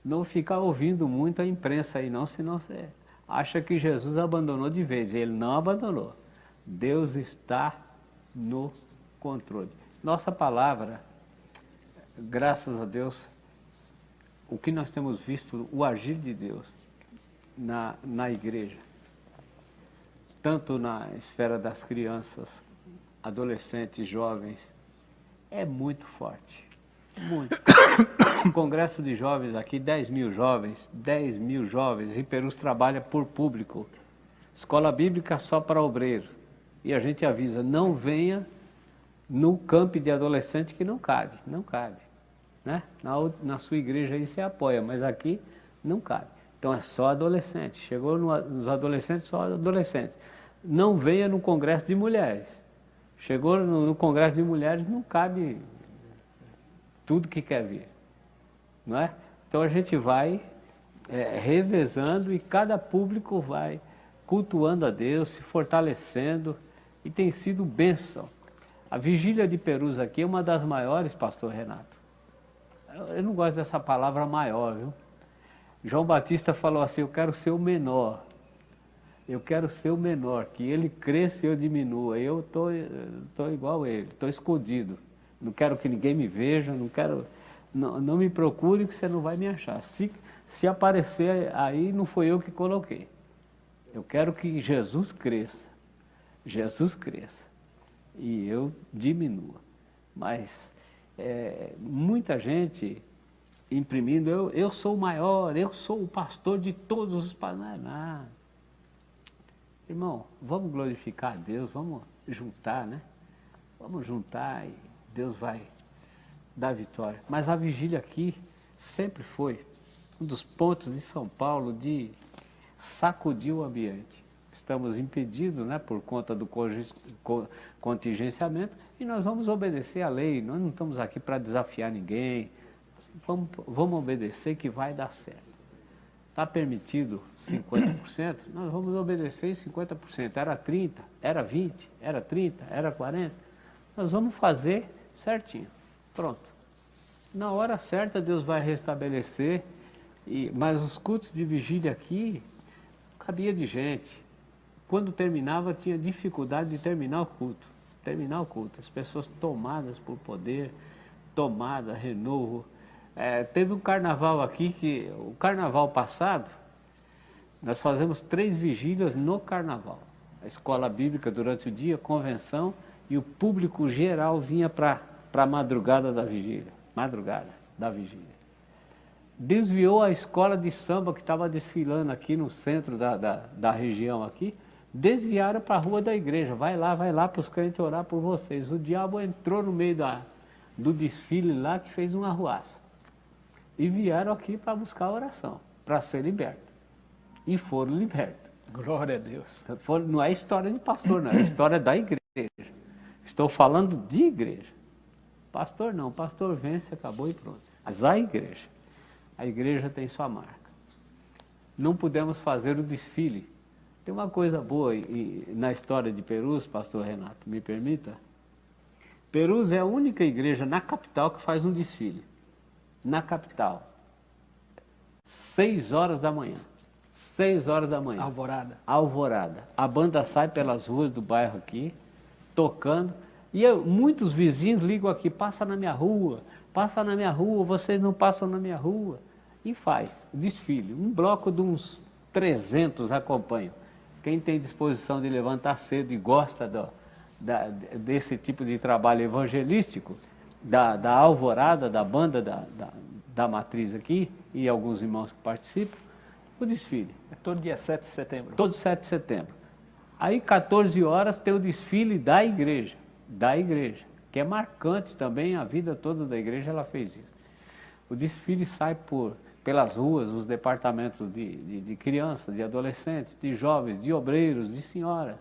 não ficar ouvindo muito a imprensa aí não, senão você acha que Jesus abandonou de vez. Ele não abandonou. Deus está no controle. Nossa palavra, graças a Deus, o que nós temos visto, o agir de Deus na igreja, tanto na esfera das crianças, adolescentes, jovens, é muito forte. Muito. O Congresso de Jovens aqui, 10 mil jovens, em Perus trabalha por público. Escola Bíblica só para obreiro. E a gente avisa, não venha no camp de adolescente que não cabe. Né? Na sua igreja aí você apoia, mas aqui não cabe. Então é só adolescente. Chegou nos adolescentes, só adolescentes. Não venha no Congresso de Mulheres. Chegou no Congresso de Mulheres, não cabe tudo que quer vir, não é? Então a gente vai revezando e cada público vai cultuando a Deus, se fortalecendo e tem sido bênção. A vigília de Perus aqui é uma das maiores, pastor Renato. Eu não gosto dessa palavra maior, viu? João Batista falou assim, eu quero ser o menor. Eu quero ser o menor, que ele cresça e eu diminua. Eu estou igual a ele, estou escondido. Não quero que ninguém me veja, não me procure que você não vai me achar. Se aparecer aí, não foi eu que coloquei. Eu quero que Jesus cresça e eu diminua. Mas muita gente imprimindo, eu sou o maior, eu sou o pastor de todos os pastores. Não. Irmão, vamos glorificar a Deus, vamos juntar, né? Vamos juntar e Deus vai dar vitória. Mas a vigília aqui sempre foi um dos pontos de São Paulo de sacudir o ambiente. Estamos impedidos, né, por conta do contingenciamento e nós vamos obedecer à lei. Nós não estamos aqui para desafiar ninguém. Vamos obedecer que vai dar certo. Está permitido 50%, nós vamos obedecer 50%. Era 30%, era 20%, era 30%, era 40%. Nós vamos fazer certinho. Pronto. Na hora certa Deus vai restabelecer, mas os cultos de vigília aqui, cabia de gente. Quando terminava, tinha dificuldade de terminar o culto. As pessoas tomadas por poder, renovo. Teve um carnaval aqui, o carnaval passado, nós fazemos 3 vigílias no carnaval. A escola bíblica durante o dia, convenção, e o público geral vinha para a madrugada da vigília. Desviou a escola de samba que estava desfilando aqui no centro da região aqui, desviaram para a rua da igreja. Vai lá para os crentes orar por vocês. O diabo entrou no meio do desfile lá que fez uma arruaça. E vieram aqui para buscar oração, para ser liberto. E foram libertos. Glória a Deus. Não é história de pastor, não. É história da igreja. Estou falando de igreja. Pastor não. Pastor vence, acabou e pronto. Mas a igreja tem sua marca. Não pudemos fazer o desfile. Tem uma coisa boa na história de Perus, pastor Renato, me permita. Perus é a única igreja na capital que faz um desfile. Na capital. 6 horas da manhã. 6 horas da manhã. Alvorada. Alvorada. A banda sai pelas ruas do bairro aqui, tocando. E muitos vizinhos ligam aqui, passa na minha rua, vocês não passam na minha rua. E faz desfile. Um bloco de uns 300 acompanham. Quem tem disposição de levantar cedo e gosta desse tipo de trabalho evangelístico, da alvorada, da banda da matriz aqui, e alguns irmãos que participam, o desfile. É todo dia 7 de setembro. Todo 7 de setembro. Aí, 14 horas, tem o desfile da igreja, que é marcante também, a vida toda da igreja ela fez isso. O desfile sai pelas ruas, os departamentos de crianças, de adolescentes, de jovens, de obreiros, de senhoras,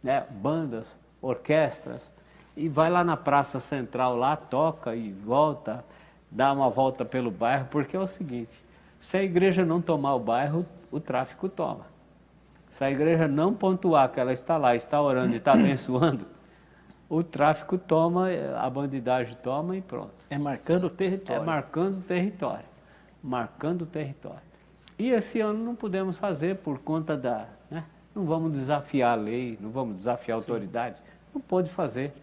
né? Bandas, orquestras, e vai lá na Praça Central, lá toca e volta, dá uma volta pelo bairro, porque é o seguinte, se a igreja não tomar o bairro, o tráfico toma. Se a igreja não pontuar que ela está lá, está orando e está abençoando, o tráfico toma, a bandidagem toma e pronto. É marcando o território. É marcando o território. Marcando o território. E esse ano não podemos fazer por conta né? Não vamos desafiar a lei, não vamos desafiar a autoridade. Não pode fazer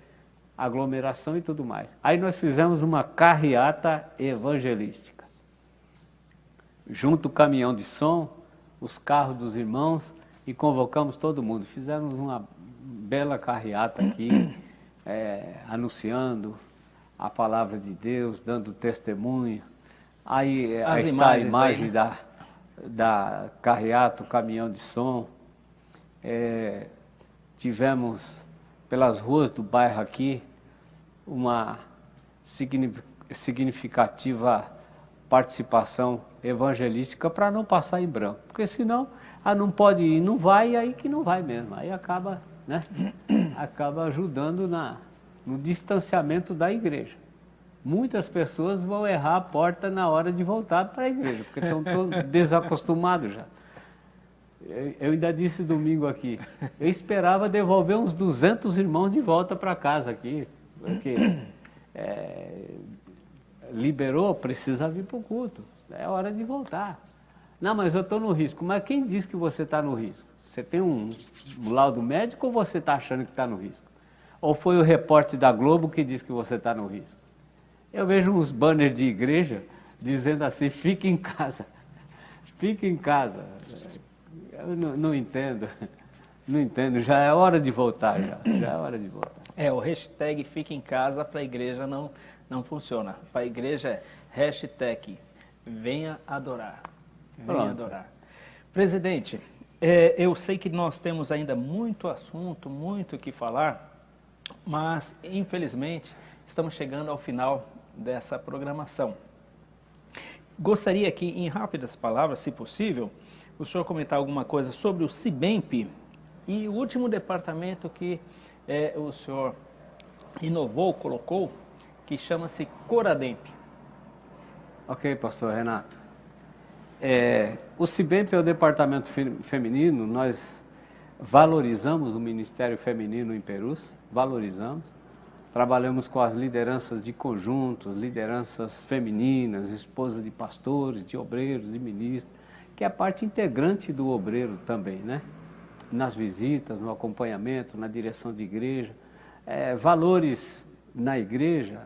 aglomeração e tudo mais. Aí nós fizemos uma carreata evangelística. Junto o caminhão de som, os carros dos irmãos, e convocamos todo mundo. Fizemos uma bela carreata aqui, anunciando a palavra de Deus, dando testemunho. Aí está a imagem aí, né? da carreata, o caminhão de som. Tivemos pelas ruas do bairro aqui uma significativa participação evangelística para não passar em branco, porque senão não pode ir, não vai, e aí que não vai mesmo, aí acaba, né? Acaba ajudando no distanciamento da igreja. Muitas pessoas vão errar a porta na hora de voltar para a igreja, porque estão desacostumados já. Eu ainda disse domingo aqui, eu esperava devolver uns 200 irmãos de volta para casa aqui, porque liberou, precisa vir para o culto, é hora de voltar. Não, mas eu estou no risco. Mas quem diz que você está no risco? Você tem um laudo médico ou você está achando que está no risco? Ou foi o repórter da Globo que disse que você está no risco? Eu vejo uns banners de igreja dizendo assim, fique em casa, fique em casa. Eu não entendo, já é hora de voltar, já é hora de voltar. O hashtag fique em casa para a igreja não funciona. Para a igreja é hashtag venha adorar. Venha adorar. Presidente, eu sei que nós temos ainda muito assunto, muito o que falar, mas infelizmente estamos chegando ao final dessa programação. Gostaria que, em rápidas palavras, se possível, o senhor comentar alguma coisa sobre o Cibemp e o último departamento que o senhor inovou, colocou, que chama-se Corademp. Ok, pastor Renato. O Cibemp é o departamento feminino, nós valorizamos o Ministério Feminino em Perus, valorizamos. Trabalhamos com as lideranças de conjuntos, lideranças femininas, esposas de pastores, de obreiros, de ministros, que é a parte integrante do obreiro também, né? Nas visitas, no acompanhamento, na direção de igreja. Valores na igreja,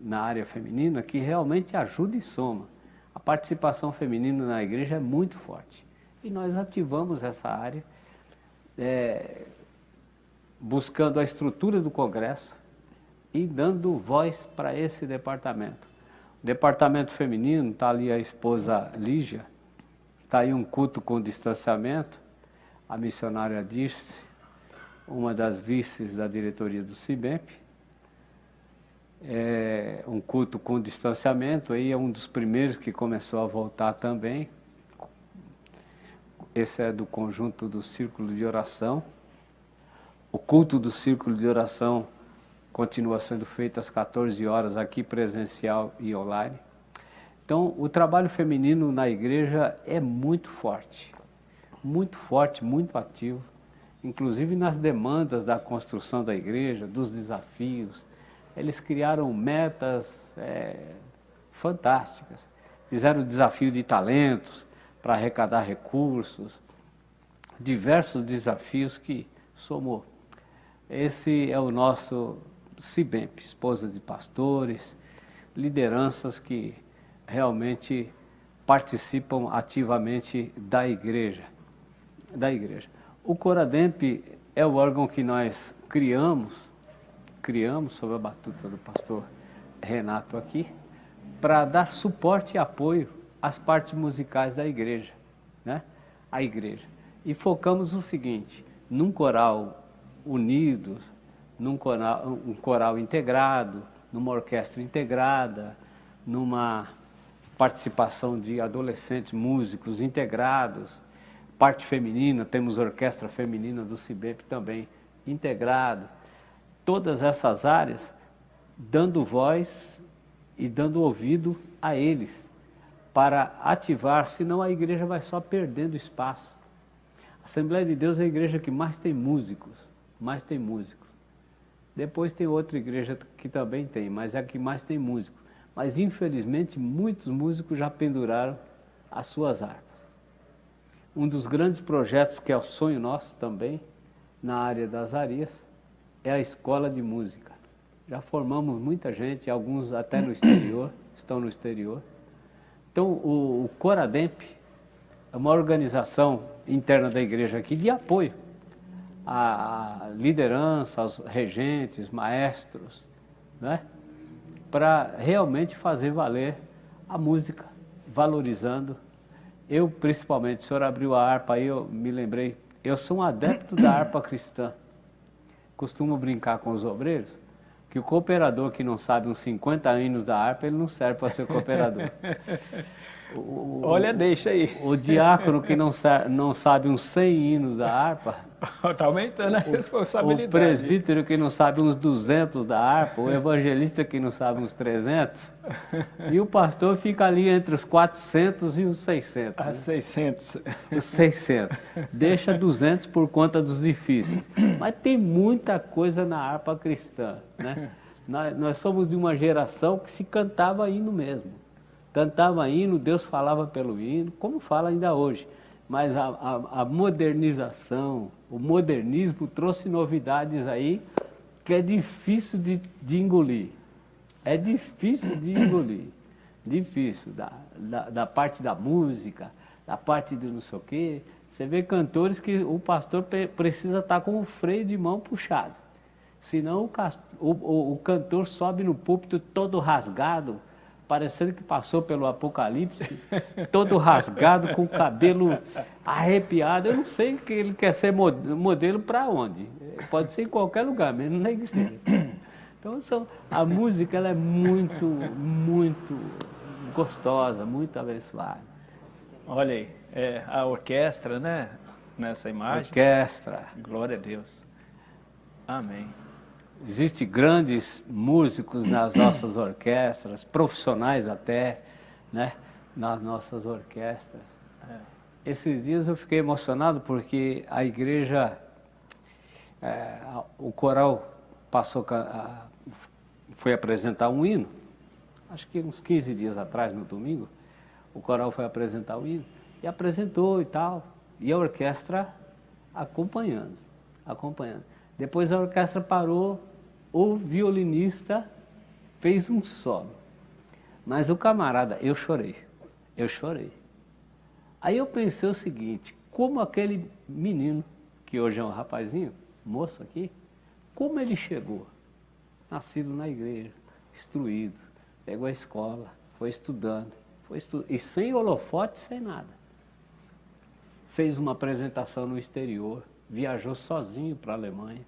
na área feminina, que realmente ajuda e soma. A participação feminina na igreja é muito forte. E nós ativamos essa área, buscando a estrutura do Congresso e dando voz para esse departamento. O departamento feminino, está ali a esposa Lígia, está aí um culto com distanciamento, a missionária Dirce, uma das vices da diretoria do Cibemp. Um culto com distanciamento, aí é um dos primeiros que começou a voltar também. Esse é do conjunto do Círculo de Oração. O culto do Círculo de Oração continua sendo feito às 14 horas aqui, presencial e online. Então, o trabalho feminino na igreja é muito forte, muito ativo, inclusive nas demandas da construção da igreja, dos desafios, Eles criaram metas fantásticas. Fizeram o desafio de talentos para arrecadar recursos, diversos desafios que somou. Esse é o nosso CIBEMP, esposa de pastores, lideranças que realmente participam ativamente da igreja. O Corademp é o órgão que nós criamos sob a batuta do pastor Renato aqui, para dar suporte e apoio às partes musicais da igreja, né? A igreja. E focamos o seguinte, num coral unido, um coral integrado, numa orquestra integrada, numa participação de adolescentes músicos integrados, parte feminina, temos orquestra feminina do CIBEMP também integrado. Todas essas áreas dando voz e dando ouvido a eles para ativar, senão a igreja vai só perdendo espaço. A Assembleia de Deus é a igreja que mais tem músicos, Depois tem outra igreja que também tem, mas é a que mais tem músicos. Mas infelizmente muitos músicos já penduraram as suas harpas. Um dos grandes projetos que é o sonho nosso também, na área das Arias, é a escola de música. Já formamos muita gente, alguns até no exterior, estão no exterior. Então o Corademp é uma organização interna da igreja aqui de apoio à liderança, aos regentes, maestros, né? Para realmente fazer valer a música, valorizando. Eu, principalmente, o senhor abriu a harpa aí, eu me lembrei, eu sou um adepto da harpa cristã. Costumo brincar com os obreiros, que o cooperador que não sabe uns 50 hinos da harpa, ele não serve para ser cooperador. Olha, deixa aí. O diácono que não sabe uns 100 hinos da harpa, Está aumentando a responsabilidade. o presbítero que não sabe uns 200 da harpa, o evangelista que não sabe uns 300, e o pastor fica ali entre os 400 e os 600. Né? 600. Os 600. Deixa 200 por conta dos difíceis. Mas tem muita coisa na harpa cristã, né? Nós somos de uma geração que se cantava hino mesmo. Cantava hino, Deus falava pelo hino, como fala ainda hoje. Mas a modernização, o modernismo trouxe novidades aí que é difícil de engolir. É difícil de engolir. Difícil. Da parte da música, da parte de não sei o quê. Você vê cantores que o pastor precisa estar com o freio de mão puxado. Senão o cantor sobe no púlpito todo rasgado, parecendo que passou pelo Apocalipse, todo rasgado, com o cabelo arrepiado. Eu não sei que ele quer ser modelo para onde. Pode ser em qualquer lugar, menos na igreja. Então, a música ela é muito, muito gostosa, muito abençoada. Olha aí, a orquestra, né? Nessa imagem. Orquestra. Glória a Deus. Amém. Existem grandes músicos nas nossas orquestras, profissionais até, né, nas nossas orquestras. Esses dias eu fiquei emocionado porque a igreja, o coral foi apresentar um hino, acho que uns 15 dias atrás, no domingo, o coral foi apresentar o hino, e apresentou e tal, e a orquestra acompanhando. Depois a orquestra parou, o violinista fez um solo. Mas o camarada, eu chorei. Aí eu pensei o seguinte, como aquele menino, que hoje é um rapazinho, moço aqui, como ele chegou? Nascido na igreja, instruído, pegou a escola, foi estudando, e sem holofote, sem nada. Fez uma apresentação no exterior, viajou sozinho para a Alemanha,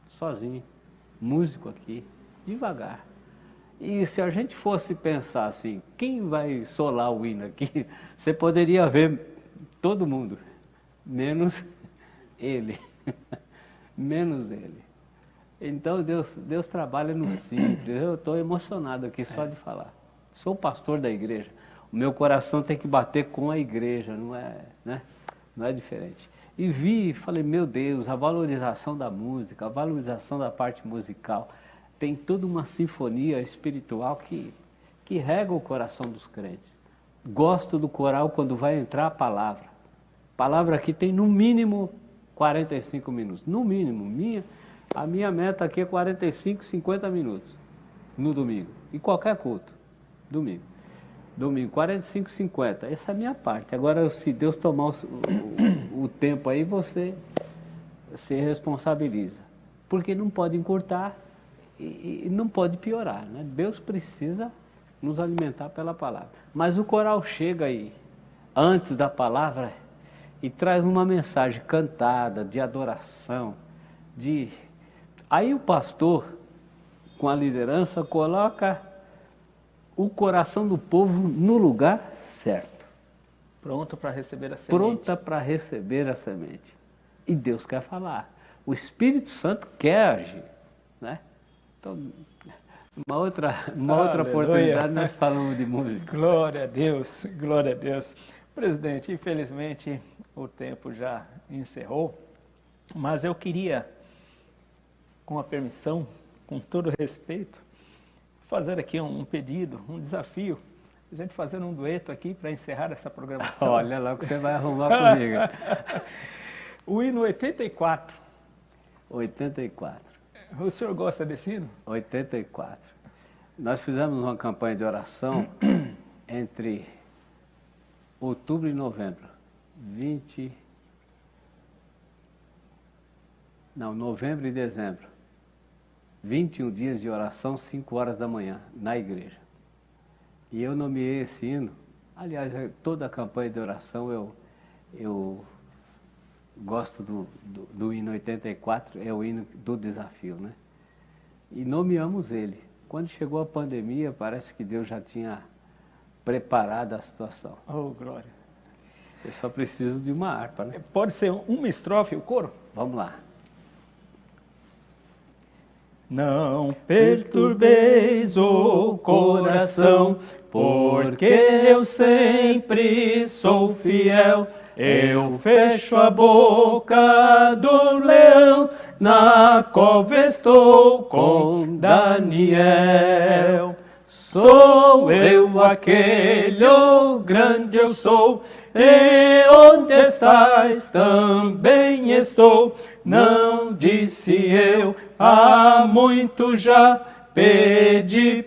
sozinho, músico aqui, devagar. E se a gente fosse pensar assim, quem vai solar o hino aqui, você poderia ver todo mundo, menos ele, menos ele. Então Deus trabalha no simples, eu estou emocionado aqui só de falar. Sou pastor da igreja, o meu coração tem que bater com a igreja, não é, né? Não é diferente. E vi e falei, meu Deus, a valorização da música, a valorização da parte musical. tem toda uma sinfonia espiritual que rega o coração dos crentes. Gosto do coral quando vai entrar a palavra. A palavra aqui tem no mínimo 45 minutos. No mínimo. A minha meta aqui é 45, 50 minutos no domingo. E qualquer culto. Domingo, 45, 50. Essa é a minha parte. Agora, se Deus tomar o tempo aí, você se responsabiliza. Porque não pode encurtar e não pode piorar, né? Deus precisa nos alimentar pela palavra. Mas o coral chega aí, antes da palavra, e traz uma mensagem cantada, de adoração, Aí o pastor, com a liderança, coloca o coração do povo no lugar certo. Pronto para receber a semente. Pronta para receber a semente. E Deus quer falar. O Espírito Santo quer agir, né? Então, uma outra oportunidade nós falamos de música. Glória a Deus, glória a Deus. Presidente, infelizmente o tempo já encerrou, mas eu queria, com a permissão, com todo respeito, fazer aqui um pedido, um desafio, a gente fazer um dueto aqui para encerrar essa programação. Olha lá o que você vai arrumar comigo. O hino 84. 84. O senhor gosta desse hino? 84. Nós fizemos uma campanha de oração entre outubro e novembro. Novembro e dezembro. 21 dias de oração, 5 horas da manhã, na igreja. E eu nomeei esse hino. Aliás, toda a campanha de oração eu gosto do hino 84, é o hino do desafio, né? E nomeamos ele. Quando chegou a pandemia, parece que Deus já tinha preparado a situação. Oh, glória. Eu só preciso de uma harpa, né? Pode ser uma estrofe, o coro? Vamos lá. Não perturbeis o coração, porque eu sempre sou fiel. Eu fecho a boca do leão, na cova estou com Daniel. Sou eu aquele, o grande eu sou, e onde estás também estou. Não disse eu há muito já, pedi,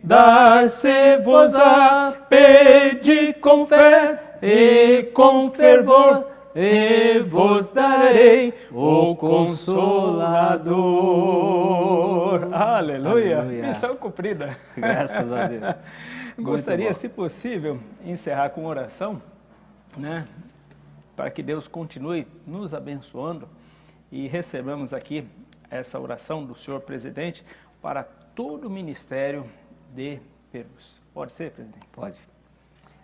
dar-se-vos-á, pedi com fé e com fervor, e vos darei o Consolador. Aleluia. Missão cumprida. Graças a Deus. Gostaria, se possível, encerrar com oração, né? Para que Deus continue nos abençoando e recebamos aqui essa oração do senhor presidente para todo o ministério de Perus. Pode ser, presidente? Pode.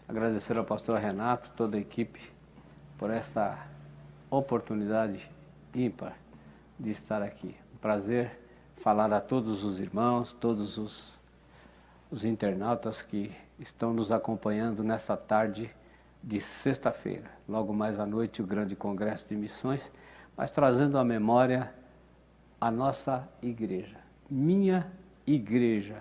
Agradecer ao pastor Renato, toda a equipe, por esta oportunidade ímpar de estar aqui. Um prazer falar a todos os irmãos, todos os internautas que estão nos acompanhando nesta tarde de sexta-feira. Logo mais à noite, o grande congresso de missões, mas trazendo à memória a nossa igreja. Minha igreja.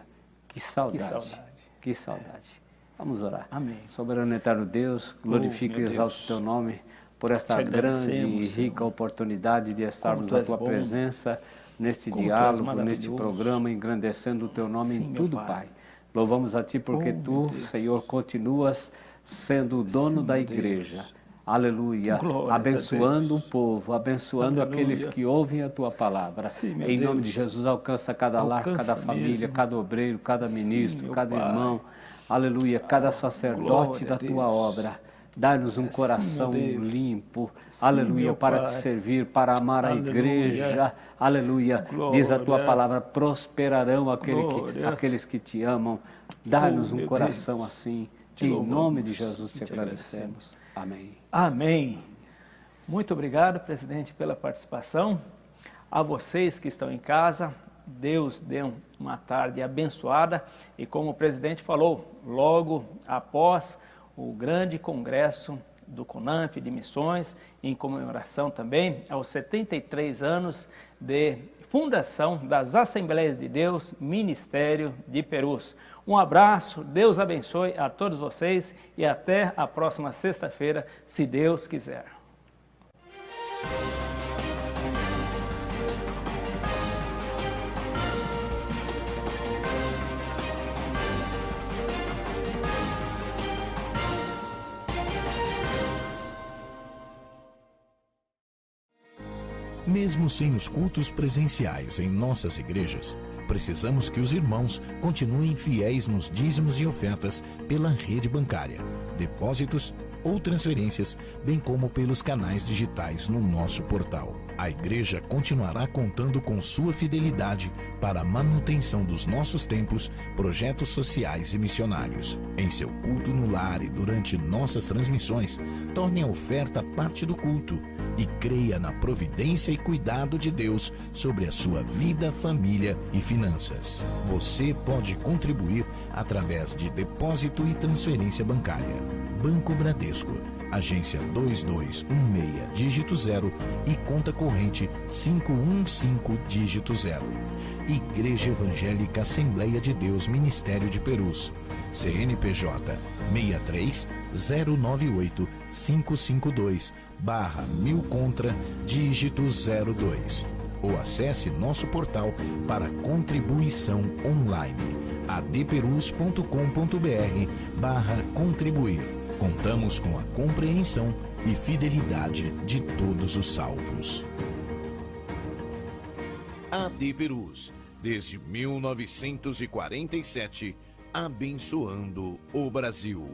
Que saudade. Que saudade. Que saudade. Vamos orar. Amém. Soberano e eterno Deus, glorifico e exalto o teu nome por esta grande e rica oportunidade de estarmos na tua presença, neste diálogo, neste programa, engrandecendo o teu nome em tudo, Pai. Louvamos a ti porque tu, Senhor, continuas sendo o dono da igreja. Aleluia. Abençoando o povo, abençoando aqueles que ouvem a tua palavra. Em nome de Jesus, alcança cada lar, cada família, cada obreiro, cada ministro, cada irmão. Aleluia, cada sacerdote da tua obra. Dá-nos um coração limpo, aleluia, para te servir, para amar a igreja, aleluia. Diz a tua palavra, prosperarão aqueles que te amam. Dá-nos um coração assim. Em nome de Jesus te agradecemos. Amém. Amém. Muito obrigado, presidente, pela participação. A vocês que estão em casa, Deus dê uma tarde abençoada e, como o presidente falou, logo após o grande congresso do CONAMP, de missões, em comemoração também aos 73 anos de fundação das Assembleias de Deus, Ministério de Perus. Um abraço, Deus abençoe a todos vocês e até a próxima sexta-feira, se Deus quiser. Mesmo sem os cultos presenciais em nossas igrejas, precisamos que os irmãos continuem fiéis nos dízimos e ofertas pela rede bancária, depósitos ou transferências, bem como pelos canais digitais no nosso portal. A igreja continuará contando com sua fidelidade para a manutenção dos nossos templos, projetos sociais e missionários. Em seu culto no lar e durante nossas transmissões, torne a oferta parte do culto e creia na providência e cuidado de Deus sobre a sua vida, família e finanças. Você pode contribuir através de depósito e transferência bancária. Banco Bradesco, agência 2216, dígito 0 e conta corrente 515, dígito 0. Igreja Evangélica Assembleia de Deus Ministério de Perus, CNPJ 63 098 552 /1000 contra, dígito 02. Ou acesse nosso portal para contribuição online, adperus.com.br/contribuir. Contamos com a compreensão e fidelidade de todos os salvos. AD Perus, desde 1947, abençoando o Brasil.